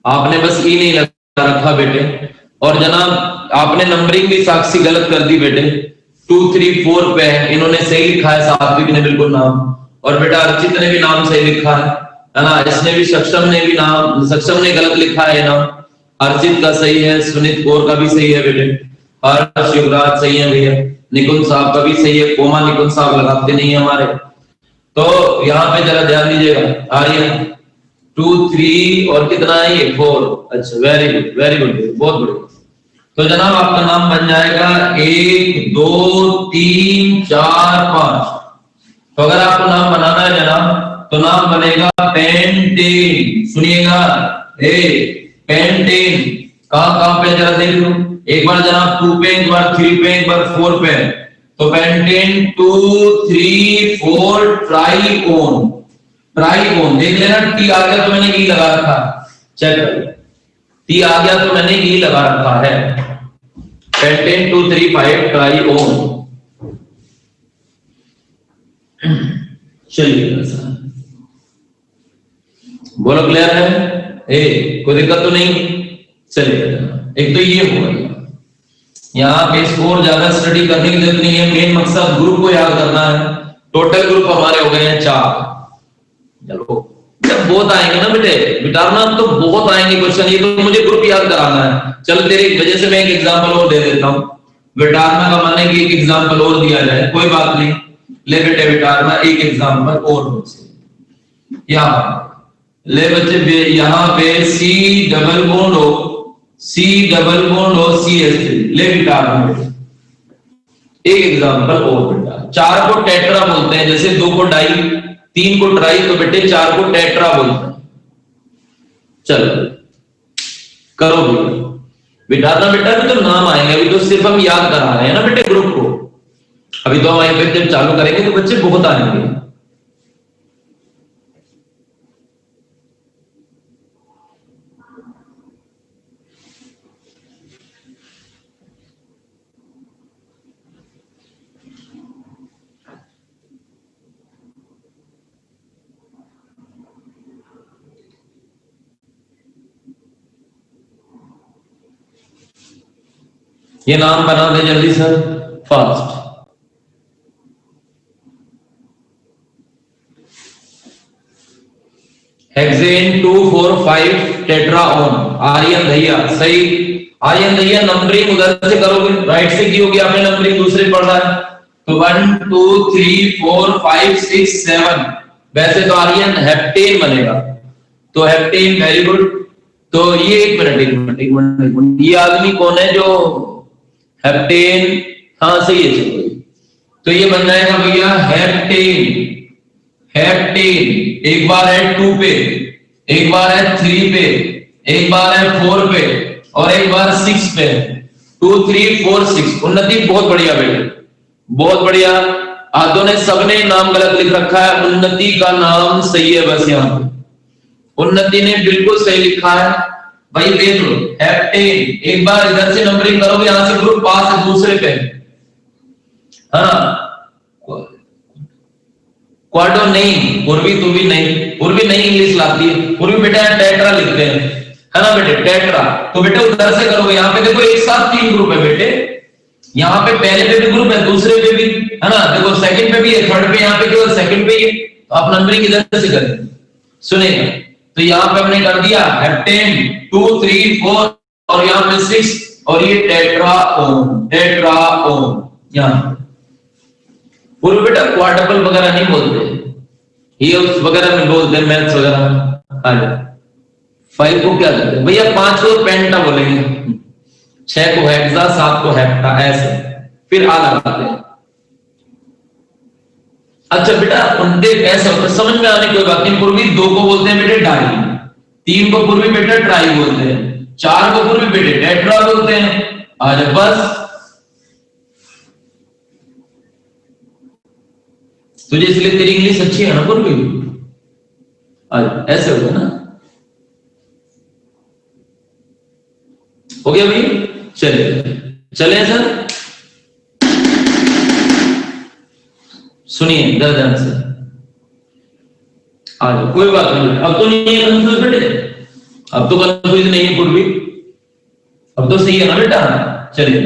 आपने बस ई नहीं लगा रखा बेटे। और जनाब आपने नंबरिंग भी साक्षी गलत कर दी बेटे, 2 3 4 पे है, इन्होंने सही लिखा है, सात्विक ने बिल्कुल नाम, और बेटा अर्चित ने भी नाम सही लिखा है ना, इसने भी, सक्षम ने भी नाम, सक्षम ने गलत लिखा है नाम, अर्चित का सही है, सुनीत कौर का भी सही है बेटे, हर्ष युवराज सही है भैया, निकुंज साहब का भी सही है, कोमा निकुंज साहब लगाते नहीं है हमारे। तो यहाँ पे जरा ध्यान दीजिएगा, आर्यन 2 3 और कितना है ये 4, अच्छा वेरी गुड, वेरी गुड, बहुत बढ़िया। तो जनाब आपका नाम बन जाएगा 1 2 3 4 5। तो अगर आपको नाम बनाना है जनाब, तो नाम बनेगा पेंटेन, सुनिएगा, ए पेंटेन, कहां पे जरा देख लो, एक बार जनाब 2 पे, एक बार 3 पे, एक बार 4 पे, तो पेंटेन 2 3 4 ट्राइओन, ट्राइओन देख लेना, टी आ गया तो मैंने ई लगा रखा, चेक कर, टी आ गया तो मैंने ई लगा रखा है, पेंटेन 2 3 5 ट्राइओन। चलिए बोलो क्लियर है, ए कोई दिक्कत तो नहीं, चलिए। एक तो ये हुआ, यहाँ पे स्कोर ज्यादा स्टडी करने की जरूरत नहीं है, मेन मकसद ग्रुप को याद करना है। टोटल ग्रुप हमारे हो गए हैं 4। चलो जब बहुत आएंगे ना बेटे, बिटारना तो बहुत आएंगे क्वेश्चन, ये तो मुझे ग्रुप याद कराना है। चल तेरी वजह से मैं एक एग्जांपल और दे देता हूँ, बिटारना का माने कि एक एग्जांपल और दिया जाए, कोई बात नहीं, ले बेटे बिटारना एक एग्जांपल और, यहाँ ले बच्चे, यहाँ पे सी डबल बॉन्ड हो, सी डबल बॉन्ड हो CH3, ले बिटारना एक एग्जांपल और बेटा। 4 को टेट्रा बोलते हैं, जैसे 2 को डाई, 3 को ट्राई, तो बेटे 4 को टेट्रा बोलते हैं। चलो करो बिठाना बेटा, भी तो नाम आएंगे, अभी तो सिर्फ हम याद करा रहे हैं ना बेटे ग्रुप को, अभी तो हम आईपैड जब चालू करेंगे तो बच्चे बहुत आएंगे। ये नाम बना दे जल्दी सर, फास्ट। हेक्सेन 245 टेट्राओन, आर्यन धैया, सही। आर्यन धैया नंबरिंग उधर से करोगे, राइट से की होगी आपने नंबरिंग, दूसरे पढ़ रहा है तो 1 2 3 4 5 6 7, वैसे तो आर्यन हेप्टेन बनेगा, तो हेप्टेन, वेरी गुड। तो ये एक मिनट, ये आदमी कौन है जो हेप्टेन, हाँ सही है, चलो तो ये बन जाएगा भैया हेप्टेन। हेप्टेन एक बार है 2 पे, एक बार है 3 पे, एक बार है 4 पे और एक बार 6 पे। 2 3 4 6, उन्नति बहुत बढ़िया बेटे, बहुत बढ़िया। आदों ने सबने नाम गलत लिख रखा है, उन्नति का नाम सही है, बस यहाँ पे उन्नति ने बिल्कुल सही लिखा है भाई, देख लो हेप्टेन। एक बार इधर से नंबरिंग करोगे, यहां से ग्रुप पास है दूसरे पे, हाँ क्वाड्रो नहीं, पूर्वी तो भी नहीं, पूर्वी नहीं इंग्लिश लाती है, पूर्वी बेटा टेट्रा लिखते हैं, है ना बेटे, टेट्रा। तो बेटे उधर से करोगे, यहाँ पे देखो एक साथ 3 ग्रुप है बेटे, यहाँ पे पहले पे भी ग्रुप है, दूसरे पे भी, है ना, देखो सेकंड पे भी है, थर्ड पे, यहाँ पे केवल सेकंड पे ही है, तो आप नंबरिंग इधर से करें, सुनेगा। तो यहाँ पे हमने कर दिया हेप्टेन 2 3 4 और यहाँ पे 6 और ये टेट्राओन, टेट्राओन। यहाँ पूर्व बेटा क्वाड्रपल वगैरह नहीं बोलते, ये उस वगैरह में बोलते हैं, मैथ्स वगैरह में। 5 को क्या करते हैं भैया, 5 को पेंटा बोलेंगे, 6 को हेक्सा, 7 को हेप्टा, ऐसे फिर आ लगाते हैं। अच्छा बेटा उनके ऐसे होता है, समझ में आने कोई बात नहीं। पूर्वी 2 को बोलते हैं बेटे डाई, 3 को पूर्वी बेटा ट्राई बोलते हैं, 4 को पूर्वी बेटे टेट्रा बोलते हैं। आज बस तुझे इसलिए तेरी इंग्लिश अच्छी है ना पूर्वी, आज ऐसे होगा ना, हो गया भाई, चले चले सर, सुनिए ध्यान से, आज कोई बात नहीं, अब तो नहीं है कंफ्यूज बेटे, अब तो कंफ्यूज नहीं है पूर्वी, अब तो सही है ना बेटा, चलिए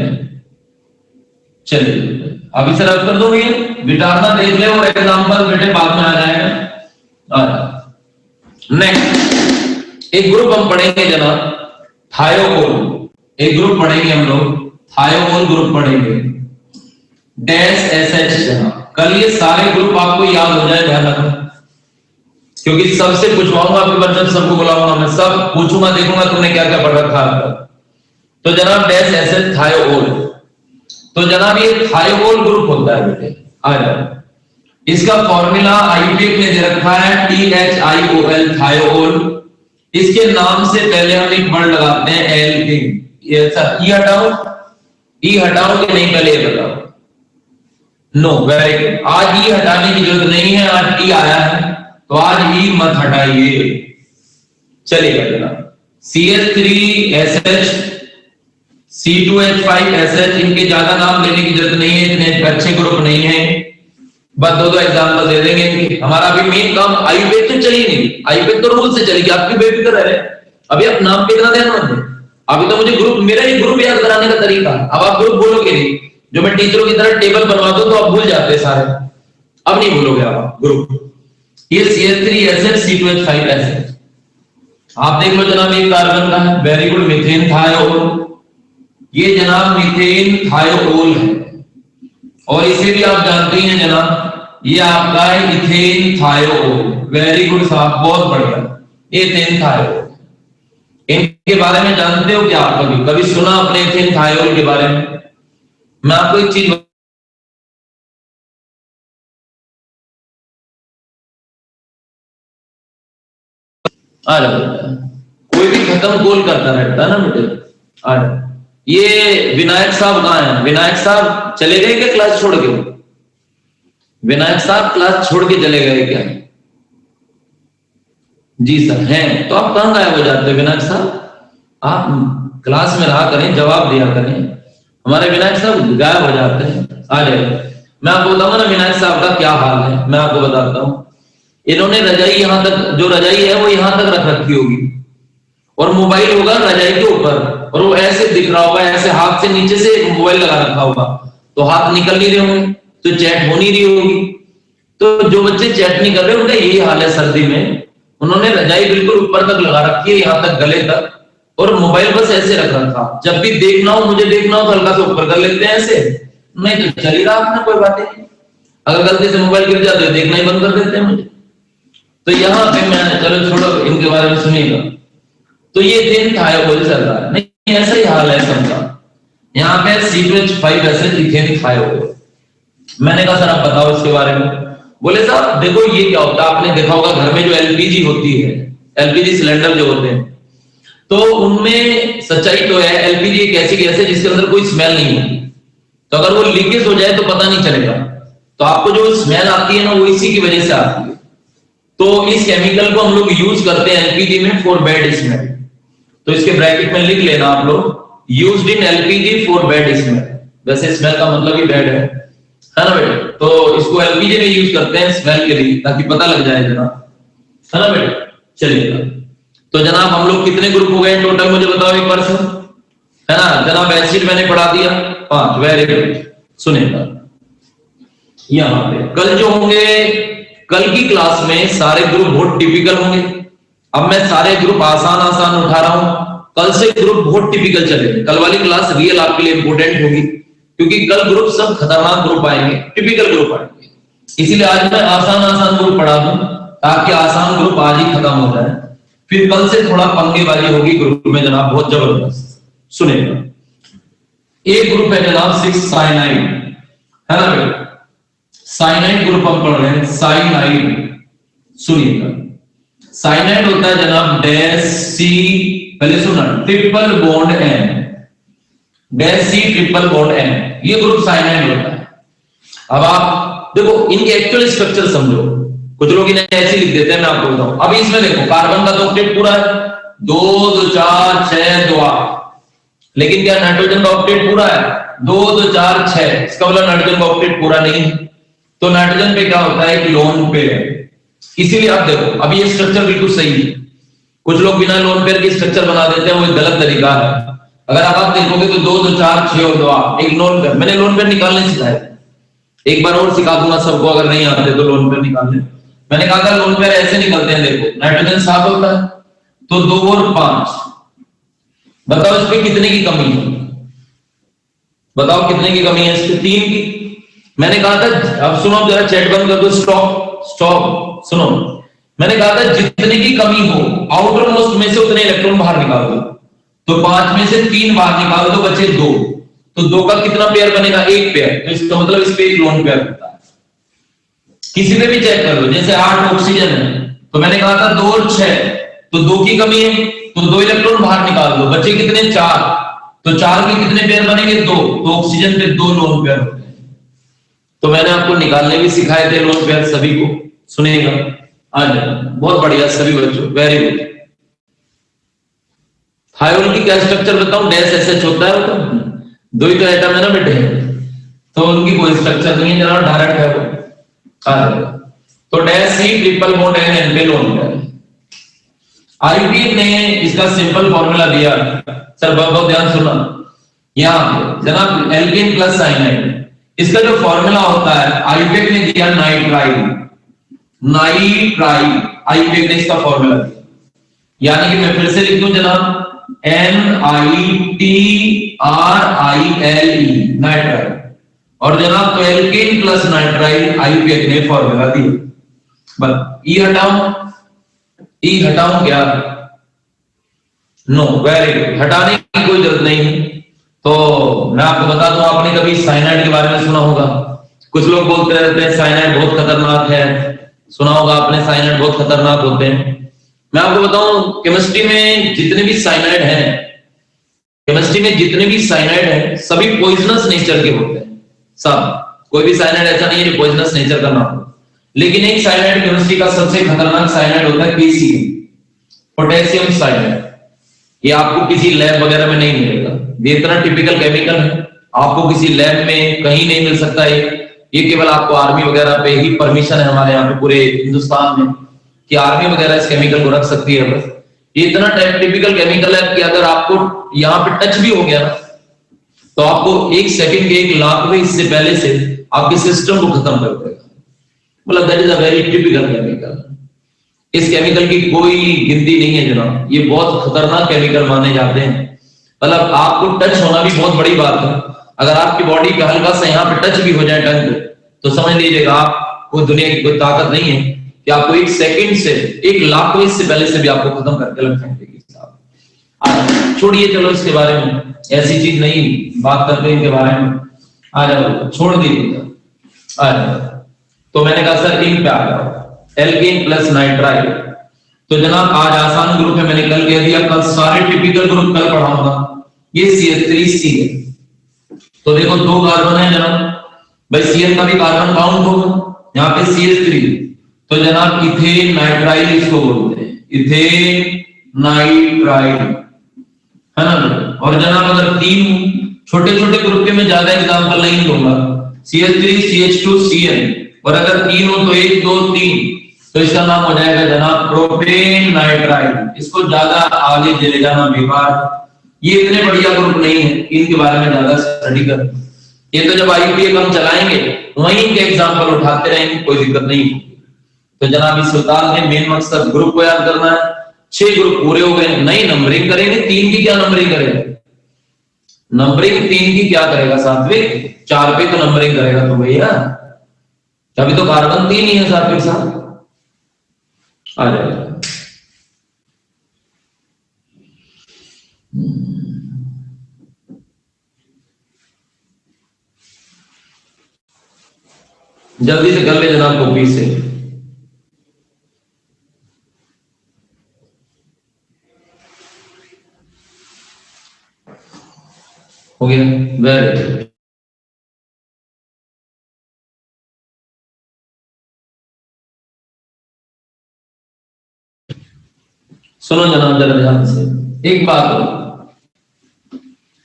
चलिए अभी सर कर दो भैया, विटारना देख ले और एग्जांपल बेटे बाद में आ जाएगा। नेक्स्ट एक ग्रुप हम पढ़ेंगे जनाब, थायोल, एक ग्रुप पढ़ेंगे हम लोग, थायोल ग्रुप पढ़ेंगे, डैश एसएच जनाब। कल ये सारे ग्रुप आपको याद हो जाए, ध्यान रखना, क्योंकि सबसे पूछवाऊंगा आपके बच्चों, सबको बुलाऊंगा मैं, सब पूछूंगा, देखूंगा तुमने क्या क्या पढ़ रखा है। तो जनाब डैश एसएच थायोल, तो जनाब ये थायोल ग्रुप होता है बेटे, आ जाओ। इसका फॉर्मूला आईयूपीएक में दे रखा है THIOL, थायोल। इसके नाम से पहले हम एक वर्ड लगाते हैं एल, ये सर ई हटाओ, ई हटाओ कि नहीं, पहले ये बताओ। नो, वेरी गुड, आज ई हटाने की जरूरत नहीं है, आज ई आया है तो आज ई मत हटाइए, चलेगा जनाब। CH3SH, C2H5SH, इनके ज्यादा नाम लेने की जरूरत नहीं है, इतने अच्छे ग्रुप नहीं है, बस 2 एग्जांपल दे देंगे इनके। हमारा अभी मेन काम आईयूपीएक तो चली नहीं, आईयूपीएक तो रूल से चलेगी, आपकी बेफिक्र रहे, अभी आप नाम पे इतना ध्यान मत दें, अभी तो मुझे ग्रुप, मेरा ही ग्रुप याद कराने का तरीका, अब आप ग्रुप बोलोगे नहीं, जो मैं टीचरों की तरह टेबल बनवा दूं तो आप भूल जाते सारे, अब नहीं भूलोगे आप ग्रुप। ये CH3SH, C2H5SH, आप देख लो जनाब, ये कार्बन का है, वेरी गुड, मीथेन थायोल, ये जनाब मीथेन थायोल है, और इसे भी आप जानते ही हैं जनाब, ये आपका है इथेन थायोल, वेरी गुड साहब, बहुत बढ़िया, इथेन थायोल। इनके बारे में जानते हो क्या आप, कभी कभी सुना अपने इथेन थायोल के बारे में? मैं आपको एक चीज आ जाओ, कोई भी खत्म गोल करता रहता है ना बेटे, आ जाओ। ये विनायक साहब कहाँ हैं? विनायक साहब चले गए क्या क्लास छोड़ के? विनायक साहब क्लास छोड़ के चले गए क्या? जी सर हैं, तो आप कहाँ गायब हो जाते हैं विनायक साहब? आप क्लास में रहा करें, जवाब दिया करें, हमारे विनायक साहब गायब हो जाते हैं। आ जाए, मैं आपको बताऊंगा ना विनायक साहब का क्या हाल है, मैं आपको बताता हूँ। इन्होंने रजाई, यहां तक जो रजाई है वो यहां तक रख रखी होगी, और मोबाइल होगा रजाई के ऊपर और वो ऐसे दिख रहा होगा, ऐसे हाथ से नीचे से मोबाइल लगा रखा होगा, तो हाथ निकल नहीं रहे होंगे, तो चैट हो नहीं रही होगी। तो जो बच्चे चैट नहीं कर रहे उनका यही हाल है सर्दी में, उन्होंने रजाई बिल्कुल ऊपर तक लगा रखी है, यहाँ तक गले तक, और मोबाइल बस ऐसे रख रखा। जब भी देखना हो, मुझे देखना हो तो हल्का सा ऊपर कर लेते हैं ऐसे, नहीं तो चल ही रहा आपने, कोई बात नहीं। अगर गलती से मोबाइल गिर जाते देखना ही बंद कर देते हैं मुझे। तो यहाँ पे मैं, चलो छोड़ो इनके बारे में सुनिएगा। तो ये दिन थायोल चल रहा है, नहीं ऐसा ही हाल है सबका। यहाँ पे C2H5 एसिड इथेन थायोल। मैंने कहा सर आप बताओ इसके बारे में। बोले साहब देखो ये क्या होता है, आपने देखा होगा घर में जो एलपीजी होती है, एलपीजी सिलेंडर जो होते हैं, तो उनमें सच्चाई तो है एलपीजी एक ऐसी गैस है जिसके अंदर कोई स्मेल नहीं होती, तो अगर वो लीकेज हो जाए तो पता नहीं चलेगा। तो आपको जो स्मेल आती है ना वो इसी की वजह से आती है। तो इस केमिकल को हम लोग यूज करते हैं एलपीजी में फॉर बैड स्मेल। तो इसके ब्रैकेट में लिख लेना आप लोग, used in LPG for bad smell. वैसे स्मेल का मतलब ही बैड है ना बेटे, तो इसको एलपीजी में यूज करते हैं स्मेल के लिए, ताकि पता लग जाए जनाब, है ना बेटे। चलिएगा, तो जनाब हम लोग कितने ग्रुप हो गए टोटल, मुझे बताओ एक बार से, है ना जनाब। एसिड मैंने पढ़ा दिया 5, वेरी गुड। सुनिएगा यहाँ पे कल जो होंगे, कल की क्लास में सारे ग्रुप बहुत टिपिकल होंगे। अब मैं सारे ग्रुप आसान आसान उठा रहा हूं, कल से ग्रुप बहुत टिपिकल चलेंगे। कल वाली क्लास रियल आपके लिए इंपोर्टेंट होगी, क्योंकि कल ग्रुप सब खतरनाक ग्रुप आएंगे, टिपिकल ग्रुप आएंगे। इसीलिए आज मैं आसान आसान ग्रुप पढ़ा दूं, ताकि आसान ग्रुप आज ही खत्म हो जाए, फिर कल से थोड़ा पंगेबाजी होगी ग्रुप में जनाब, बहुत जबरदस्त। सुनिएगा, एक ग्रुप है जनाब 6 साइनाइड, है ना बेटा, साइनाइड ग्रुप हम पढ़ रहे हैं, साइनाइड। सुनिएगा, साइनाइड होता है जनाब डैश सी, पहले सुनना, triple bond N, dash C triple bond N, ये ग्रुप साइनाइड होता है। अब आप देखो इनके एक्चुअल स्ट्रक्चर समझो, कुछ लोग इन्हें ऐसे लिख देते हैं, मैं आपको बताऊं। अब इसमें देखो कार्बन का तो ऑक्टेट पूरा है 2 2 4 6 2 8, लेकिन क्या नाइट्रोजन का ऑक्टेट पूरा है 2 2 4 6, इसका मतलब नाइट्रोजन का ऑक्टेट पूरा नहीं है। तो नाइट्रोजन पे क्या होता है, एक लोन पेयर। इसीलिए आप देखो अब ये स्ट्रक्चर बिल्कुल सही है, कुछ लोग बिना लोन पेयर की स्ट्रक्चर बना देते हैं, वो एक गलत तरीका है। अगर आप देखोगे तो 2 2 4 6 और 2 8, एक लोन पेयर। मैंने लोन पेयर निकालने सिखाया, एक बार और सिखा दूंगा सबको, अगर नहीं आते तो लोन पेयर निकालने। मैंने कहा था लोन पेयर ऐसे निकलते हैं, देखो नाइट्रोजन 7 होता है तो 2 और 5, बताओ इस पे कितने की कमी है, बताओ कितने की कमी है, इस पे 3 की। मैंने कहा था, अब सुनो जरा चैट बंद कर दो, स्टॉप स्टॉप सुनो। मैंने कहा था जितने की कमी हो आउटर मोस्ट में से उतने इलेक्ट्रॉन बाहर निकाल दो, तो 5 में से 3 बाहर निकाल दो, बचे 2, तो 2 का कितना पेयर बनेगा, 1 पेयर। तो इसका मतलब इस पे एक लोन पेयर होता है। किसी पे भी चेक कर लो, जैसे 8 ऑक्सीजन है तो मैंने कहा था 2 और 6, तो 2 की कमी है तो 2 इलेक्ट्रॉन बाहर निकाल दो, बचे कितने 4, तो 4 के कितने पेयर बनेंगे 2, तो ऑक्सीजन पे 2 लोन पेयर होते हैं। तो मैंने आपको निकालने भी सिखाए थे लोन पेयर, सभी को सुनिएगा आज, बहुत बढ़िया सभी बच्चों, वेरी गुड। थायोल की क्या स्ट्रक्चर बताऊं, डैश एसएच होता है, तो 2 ही तो एटम है ना बेटे, तो उनकी कोई स्ट्रक्चर नहीं है जनाब, डायरेक्ट है वो। तो dash C triple bond N, N पे लोन पेयर। आईयूपीएक ने इसका सिंपल फॉर्मूला दिया, सर बहुत ध्यान सुनना, यहाँ जनाब एल्केन प्लस साइनाइड, इसका जो फॉर्मूला होता है आईयूपीएक ने दिया नाइट्राइल, नाइट्राइल आईयूपीएक ने इसका फॉर्मूला दिया, यानी कि मैं फिर से लिख दूं जनाब NITRILE नाइट्राइल, और जनाब तो एल्केन प्लस नाइट्राइल आईयूपीएक ने फॉर्मूला दिया। बस ई हटाऊं क्या, नो, वेरी गुड, हटाने की कोई जरूरत नहीं है। तो मैं आपको बता दूं, आपने कभी साइनाइड के बारे में सुना होगा, कुछ लोग बोलते रहते हैं साइनाइड बहुत खतरनाक है, सुना होगा आपने साइनाइड बहुत खतरनाक होते हैं। मैं आपको बताऊं केमिस्ट्री में जितने भी साइनाइड हैं, केमिस्ट्री में जितने भी साइनाइड हैं सभी पॉइजनस नेचर के होते हैं, सब, कोई भी साइनाइड ऐसा नहीं है जो पॉइजनस नेचर का ना हो। लेकिन एक साइनाइड केमिस्ट्री का सबसे खतरनाक साइनाइड होता है PCM, पोटेशियम साइनाइड। ये आपको किसी लैब वगैरह में नहीं मिलेगा, ये इतना टिपिकल केमिकल है, आपको किसी लैब में कहीं नहीं मिल सकता है। ये केवल आपको आर्मी वगैरह पे ही परमिशन है हमारे यहाँ पे पूरे हिंदुस्तान में कि आर्मी वगैरह इस केमिकल को रख सकती है बस। ये इतना टिपिकल केमिकल है कि अगर आपको यहाँ पे टच भी हो गया ना तो आपको 1 सेकंड के 1 लाखवें इससे पहले से आपके सिस्टम को खत्म कर देगा। मतलब that is a very typical chemical. इस केमिकल की कोई गिनती नहीं है जनाब, ये बहुत खतरनाक केमिकल माने जाते हैं। मतलब आपको टच होना भी बहुत बड़ी बात है। अगर आपकी बॉडी पे हल्का सा यहाँ पे टच भी हो जाए टंग तो समझ लीजिएगा आपको दुनिया की कोई ताकत नहीं है कि आपको 1 सेकंड से 1 लाखवें से पहले से भी आपको खत्म करके लग फेंक देगी साहब। छोड़िए, चलो इसके बारे में ऐसी चीज नहीं बात करते इनके बारे में, आ जाओ छोड़ दीजिए। आ जाओ, तो मैंने कहा सर इन पे आ जाओ, एल्केन प्लस नाइट्राइल। तो जनाब आज आसान ग्रुप है, मैंने कल कह दिया, कल सारे टिपिकल ग्रुप कल पढ़ाऊंगा। ये CH3C है, तो देखो 2 कार्बन है जनाब, भाई CN का भी कार्बन काउंट होगा, यहाँ पे CH3, तो जनाब इथेन नाइट्राइल इसको बोलते हैं, इथेन नाइट्राइल, है ना। और जनाब अगर 3 छोटे छोटे ग्रुप के में ज्यादा एग्जांपल नहीं दूंगा, CH3 CH2 CN, और अगर 3 हो तो 1 2 3, तो इसका नाम हो जाएगा जनाब प्रोपेन नाइट्राइल। इसको ज्यादा आगे ले जाना बेकार, ये इतने बढ़िया ग्रुप नहीं है, इनके बारे में ज्यादा स्टडी कर। ये तो जब IUPAC हम चलाएंगे वहीं के एग्जांपल उठाते रहेंगे, कोई दिक्कत नहीं। तो जनाब इस सुल्तान ने मेन मकसद ग्रुप को याद करना है। 6 ग्रुप पूरे हो गए, नहीं नंबरिंग करेंगे, 3 की क्या नंबरिंग करेगा, नंबरिंग 3 की क्या करेगा सात्विक, 4 पे तो नंबरिंग करेगा। तो भैया अभी तो कार्बन 3 ही है सात्विक साहब, आ जाएगा। जल्दी से कर ले जनाब कॉपी से। हो गया, वेरी सुनो जनाब जरा ध्यान से एक बात,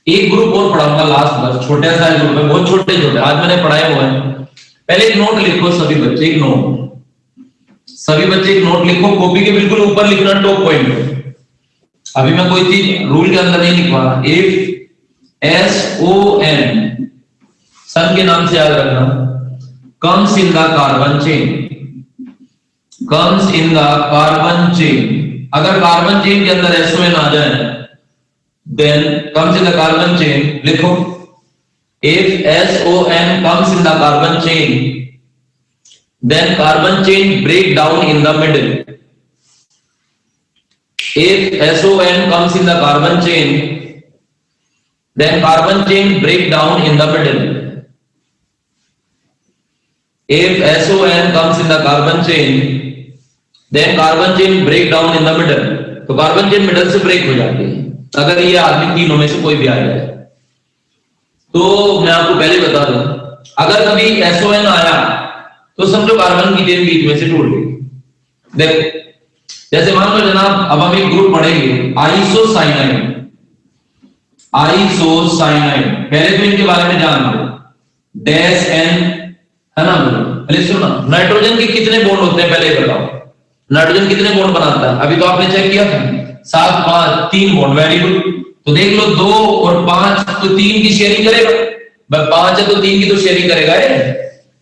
एक ग्रुप और पढ़ाऊंगा लास्ट, बस छोटा सा ग्रुप है, बहुत छोटे छोटे आज मैंने पढ़ाए हुए हैं। पहले एक नोट लिखो सभी बच्चे, एक नोट, सभी बच्चे एक नोट लिखो, कॉपी के बिल्कुल ऊपर लिखना टॉप पॉइंट पे। अभी मैं कोई चीज रूल के अंदर नहीं लिखवा रहा। SON सन के नाम से याद रखना, comes in the carbon chain, comes in the carbon chain. अगर कार्बन चेन के अंदर SON आ जाए then comes in the carbon chain लिखो। If SON comes in the carbon chain, then carbon chain break down in the middle. If SON comes in the carbon chain, then carbon chain break down in the middle. If SON comes in the carbon chain, then carbon chain break down in the middle. तो carbon chain middle से break हो जाती है अगर ये आदमी तीनों में से कोई भी आ जाए। तो मैं आपको पहले बता दूं, अगर कभी SON आया तो समझो कार्बन की चेन बीच में से टूट गई। देखो जैसे मान लो जनाब, अब हम एक ग्रुप पढ़ेंगे आइसोसाइनाइड, आइसोसाइनाइड, पहले तो इनके बारे में जान लो, डैश N है ना। पहले सुनो, नाइट्रोजन के कितने बॉन्ड होते हैं पहले बताओ, नाइट्रोजन कितने बॉन्ड बनाता है, अभी तो आपने चेक किया था 7 5 3 बॉन्ड, वेरी गुड। तो देख लो 2 और 5 तो 3 की शेयरिंग करेगा, 5 है तो 3 की तो शेयरिंग करेगा।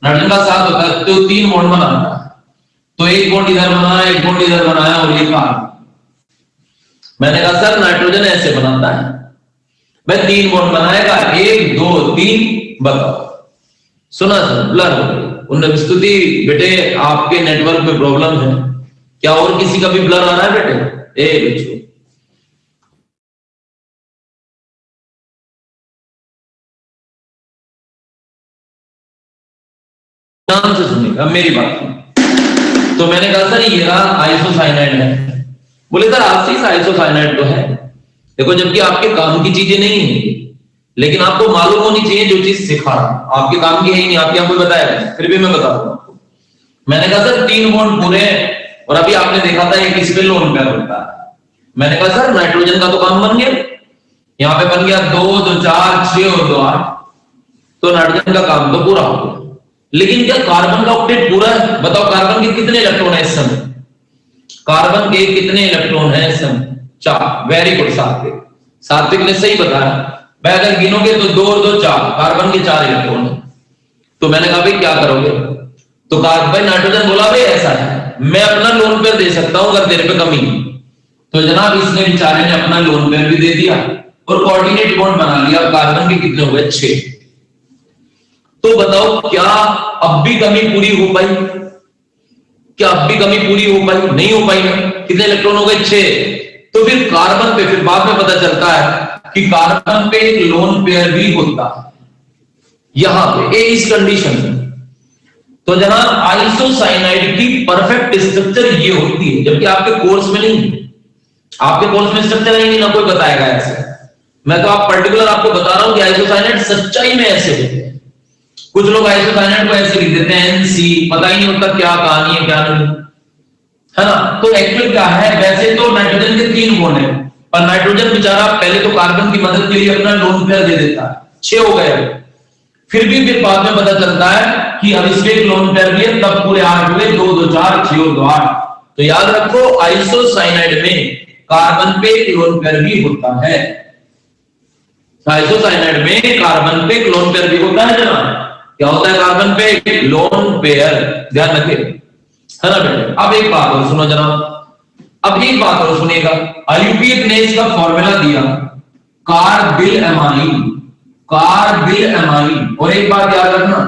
नाइट्रोजन का 7 होता है तो 3 बॉन्ड बनाता है, तो 1 बॉन्ड इधर बनाया 1 बॉन्ड इधर बनाया और ये कहा। मैंने कहा सर नाइट्रोजन ऐसे बनाता है, मैं 3 बॉन्ड बनाएगा 1 2 3, बताओ। सुना सर ब्लर हो गई, उन्हें स्तुति बेटे आपके नेटवर्क में प्रॉब्लम है क्या, और किसी का भी ब्लर आ रहा है बेटे? ए बच्चों ध्यान से सुनिएगा मेरी बात। तो मैंने कहा सर ये रहा आइसोसाइनाइड है, बोले सर आपसे इस आइसोसाइनाइड तो है, देखो जबकि आपके काम की चीजें नहीं है, लेकिन आपको मालूम होनी चाहिए जो चीज सिखा रहा आपके काम की है ही नहीं, आपके यहाँ कोई बताया, फिर भी मैं बता दूं आपको। मैंने कहा सर 3 बॉन्ड पूरे हैं और अभी आपने देखा था एक इस पे लोन पेयर होता है। मैंने कहा सर नाइट्रोजन का तो काम बन गया, यहाँ पे बन गया 2 2 4 6 और 2 8, तो नाइट्रोजन का काम तो पूरा हो गया। लेकिन क्या कार्बन का ऑक्टेट पूरा है? बताओ कार्बन के कितने इलेक्ट्रॉन है इस समय? कार्बन के कितने इलेक्ट्रॉन हैं इस समय? 4। वेरी गुड सात्विक, सात्विक ने सही बताया भाई। अगर गिनोगे तो 2 और 2 4, कार्बन के 4 इलेक्ट्रॉन है। तो मैंने कहा भाई क्या करोगे? तो कार्बन नाइट्रोजन बोला भाई ऐसा है, मैं अपना लोन पेयर दे सकता हूं अगर तेरे पे कमी। तो जनाब इसने बेचारे ने अपना लोन पेयर भी दे दिया और कोऑर्डिनेट बॉन्ड बना लिया। कार्बन के कितने हो गए? 6। तो बताओ क्या अब भी कमी पूरी हो पाई? क्या अब भी कमी पूरी हो पाई? नहीं हो पाई ना। कितने इलेक्ट्रॉन हो गए? 6। तो फिर कार्बन पे फिर बाद में पता चलता है कि कार्बन पे एक लोन पेयर भी होता है यहां पे इस कंडीशन में। तो जनाब आइसोसाइनाइड की परफेक्ट स्ट्रक्चर ये होती है, जबकि आपके कोर्स में नहीं, आपके कोर्स में स्ट्रक्चर नहीं ना कोई बताएगा ऐसे। मैं तो आप पर्टिकुलर आपको बता रहा हूं कि आइसोसाइनाइड सच्चाई में ऐसे होते हैं। कुछ लोग आइसोसाइनाइड को ऐसे लिख देते हैं एनसी, पता ही नहीं होता क्या कहानी है क्या नहीं, है ना। तो एक्चुअल क्या है? वैसे तो नाइट्रोजन के 3 बॉन्ड है, पर नाइट्रोजन बेचारा पहले तो कार्बन की मदद के लिए अपना लोन पेयर दे देता है, 6 हो गए। फिर बाद में पता चलता है कि अब इसके एक लोन पेयर भी है, तब पूरे 8 हुए, 2 2 4 6 और 2 8। तो याद रखो आइसोसाइनाइड में कार्बन पे एक लोन पेयर भी होता है। आइसोसाइनाइड में कार्बन पे एक लोन पेयर भी होता है जनाब। क्या होता है कार्बन पे? एक लोन पेयर, ध्यान रखें, है ना बेटे। अब एक बात और सुनो जनाब, अब एक बात और सुनिएगा। आईयूपीएक ने इसका फॉर्मूला दिया कार्बिल एमाइन, कार्बिल एमाइन। और एक बात याद रखना,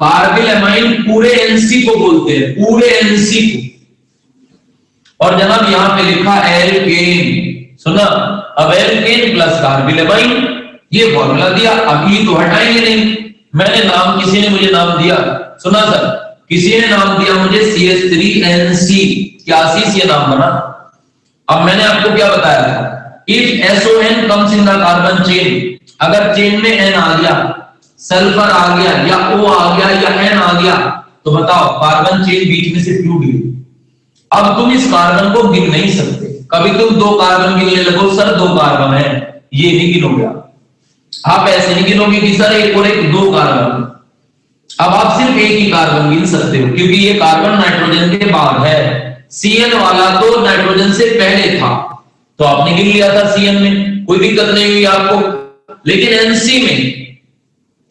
कार्बिल एमाइन पूरे एनसी को बोलते हैं, पूरे एनसी को। और जनाब यहां पे लिखा एल्केन, सुना। अब एल्केन प्लस कार्बिल एमाइन, ये फॉर्मूला दिया। अभी तो हटाएंगे नहीं, मैंने नाम, किसी ने मुझे नाम दिया, सुना सर, किसी ने नाम दिया मुझे CH3NC, 81 ये नाम बना। अब मैंने आपको क्या बताया था? If SON comes in the carbon chain, अगर चेन में N आ गया, सल्फर आ गया, या O आ गया, या N आ गया, तो बताओ कार्बन चेन बीच में से टूट गई। अब तुम इस कार्बन को गिन नहीं सकते। कभी तुम 2 कार्बन गिनने लगो, सर 2 कार्बन है, ये नहीं गिनोगे आप ऐसे नहीं गिनोगे कि सर एक और एक 2 कार्बन। अब आप सिर्फ एक ही कार्बन गिन सकते हो, क्योंकि ये कार्बन नाइट्रोजन के बाद है। CN वाला तो नाइट्रोजन से पहले था, तो आपने गिन लिया था CN में, कोई दिक्कत नहीं हुई आपको। लेकिन NC में,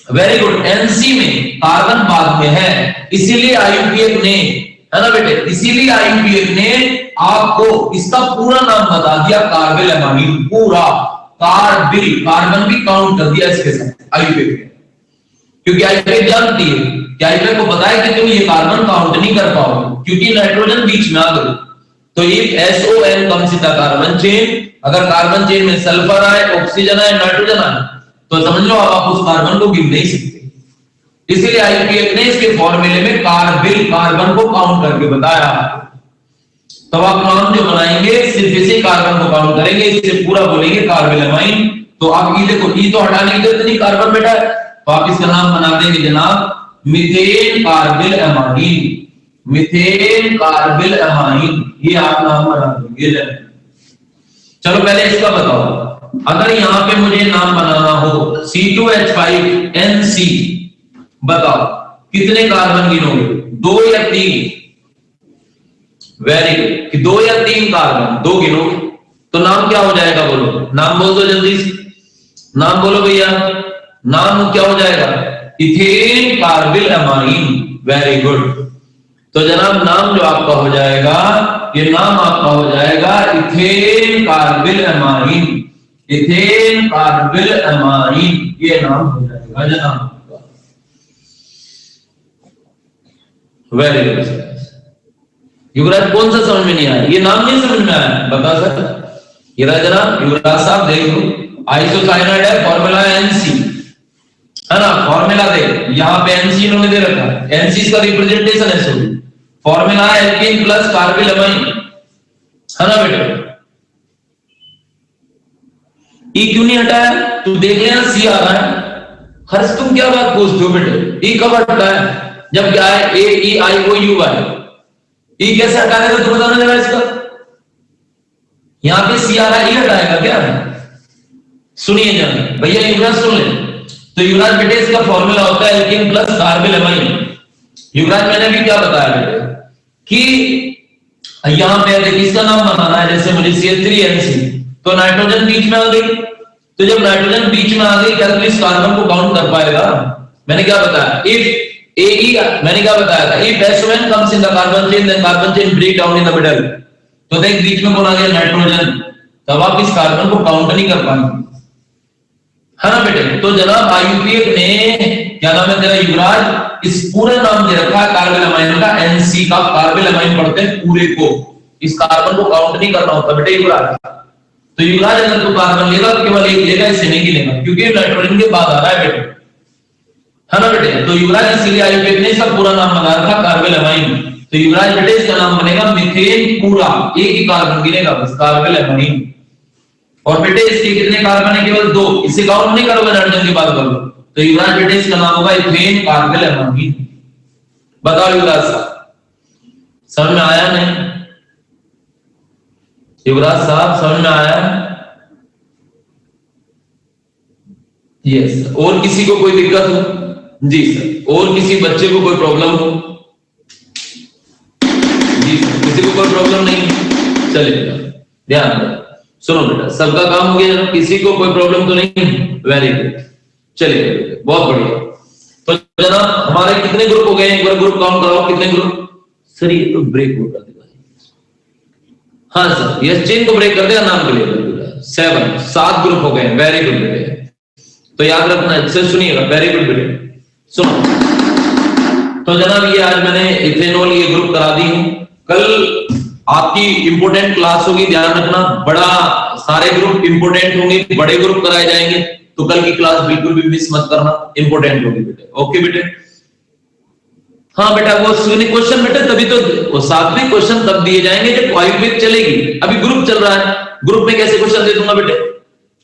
वेरी गुड, NC में कार्बन बाद में है, इसीलिए आईयूपीएक ने, है ना बेटे, इसीलिए आईयूपीएक ने आपको इसका पूरा नाम बता दिया कार्बिल एमाइन, पूरा कार्बिल, कार्बन भी काउंट कर दिया इसके साथ आईयूपीएक ने। क्योंकि आईयूपीएक जानती है कि आईयूपीएक को पता है कि तुम ये कार्बन काउंट नहीं कर पाओगे, क्योंकि नाइट्रोजन बीच में आ गई। तो ये SON comes in the carbon chain, अगर कार्बन चेन में सल्फर आए, ऑक्सीजन आए, नाइट्रोजन आए, तो समझ लो आप उस कार्बन को गिन नहीं सकते। इसीलिए आईयूपीएक ने इसके फॉर्मूले में कार्बिल, कार्बन को काउंट करके बताया। तो आप नाम जो बनाएंगे सिर्फ इसी कार्बन को काउंट करेंगे, इससे पूरा बोलेंगे कार्बिल एमाइन। तो आप ये देखो, ई तो हटाने की जरूरत नहीं, कार्बन बेटा है, तो आप इसका नाम बना देंगे जनाब methane carbyl amine, methane carbyl amine, ये आप नाम बना देंगे। चलो पहले इसका बताओ, अगर यहां पे मुझे नाम बनाना हो C2H5NC, बताओ कितने कार्बन गिनोगे? 2 या 3? वेरी गुड, कि 2 या 3 कार्बन, 2 गिनोगे। तो नाम क्या हो जाएगा? बोलो, नाम बोल दो जल्दी से, नाम बोलो भैया, नाम क्या हो जाएगा? Ethane carbyl amine, very good. तो जनाब नाम जो आपका हो जाएगा, ये नाम आपका हो जाएगा ethane carbyl amine, ethane carbyl amine, ये नाम हो जाएगा जनाब। Very good. युवराज कौन सा समझ में नहीं आया? ये नाम नहीं समझ में आया? बता सर, ये रहा जनाब, युवराज साहब देख लो, आइसोसाइनाइड है, फॉर्मूला है NC, है ना, फॉर्मूला दे, यहां पे NC इन्होंने दे रखा है, NC इसका रिप्रेजेंटेशन है, सॉरी, फॉर्मूला है एल्कीन प्लस कार्बिल एमाइन, है ना बेटे। E क्यों नहीं हटाया? तू देख लेना, C आ रहा है। हर्ष तुम क्या बात पूछते हो बेटे, E कब हटता है? जब क्या है AEIOUY, E कैसे हटाएगा तो बताना जरा इसका। यहां पे C आ रहा है, E हटाएगा क्या? सुनिए जरा भैया, युवराज सुन ले। तो युवराज बेटे इसका फॉर्मूला होता है एल्कीन प्लस कार्बिल एमाइन। युवराज मैंने भी क्या बताया बेटे कि यहाँ पे अगर किसका नाम बनाना है, जैसे मुझे CH3NC, तो नाइट्रोजन बीच में आ गई। तो जब नाइट्रोजन बीच में आ गई, क्या इस कार्बन को काउंट कर पाएगा? मैंने क्या बताया, इफ मैंने क्या बताया था, if S1 comes in the carbon chain, then carbon chain break down in the middle। तो देख बीच में कौन आ गया, नाइट्रोजन, तब आप इस कार्बन को काउंट नहीं कर पाएंगे, है ना बेटे। तो जनाब IUPAC ने क्या नाम है तेरा युवराज, इस पूरा नाम दे रखा है कार्बन अमाइन का, NC का कार्बन अमाइन पढ़ते हैं पूरे को, इस कार्बन को काउंट नहीं करना होता बेटे युवराज। तो युवराज अगर तू कार्बन लेगा तो केवल एक लेगा, इसे नहीं लेगा, क्योंकि नाइट्रोजन के बाद आ रहा है बेटे, है ना बेटे। तो युवराज इसीलिए IUPAC ने इसका पूरा नाम बना रखा कार्बन अमाइन। तो युवराज बेटे इसका नाम बनेगा मीथेन, पूरा एक ही कार्बन गिनेगा बस, कार्बन अमाइन। और बेटे इसके कितने कार्बन है, केवल 2, इसे काउंट नहीं करोगे नाइट्रोजन के बाद करो। तो युवराज बेटे इसका नाम होगा इथेन कार्बन अमाइन। बताओ युवराज साहब समझ में आया नहीं? युवराज साहब समझ में आया? यस। और किसी को कोई दिक्कत हो? जी सर। और किसी बच्चे को कोई प्रॉब्लम हो? जी सर। किसी को कोई प्रॉब्लम नहीं? चलिए ध्यान दो, सुनो बेटा, सबका काम हो गया, किसी को कोई प्रॉब्लम तो नहीं? वेरी गुड, चलिए बहुत बढ़िया। तो जनाब हमारे कितने ग्रुप हो गए, एक बार ग्रुप काउंट कराओ, कितने ग्रुप? सर ये तो ब्रेक हो गया। हाँ सर, यस, चेन को ब्रेक कर दिया नाम के लिए, 7 ग्रुप हो गए। वेरी गुड बेटे, तो याद रखना, इससे सुनिएगा, वेरी गुड बेटे सुनो। तो जनाब ये आज मैंने इथेनॉल ये ग्रुप करा दी हूं, कल आपकी इंपोर्टेंट क्लास होगी, ध्यान रखना, बड़ा सारे ग्रुप इंपोर्टेंट होंगे, बड़े ग्रुप कराए जाएंगे, तो कल की क्लास बिल्कुल भी मिस मत करना, इंपोर्टेंट होगी बेटे। ओके बेटे? हाँ बेटा, वो क्वेश्चन बेटे तभी तो, वो 7वें क्वेश्चन तब दिए जाएंगे जब IUPAC चलेगी। अभी ग्रुप चल रहा है, ग्रुप में कैसे क्वेश्चन दे दूंगा बेटे?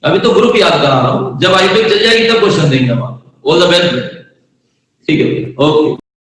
अभी तो ग्रुप याद करा रहा हूं, जब IUPAC चल जाएगी तब क्वेश्चन देंगे हम आपको। ऑल द बेस्ट, ठीक है, ओके।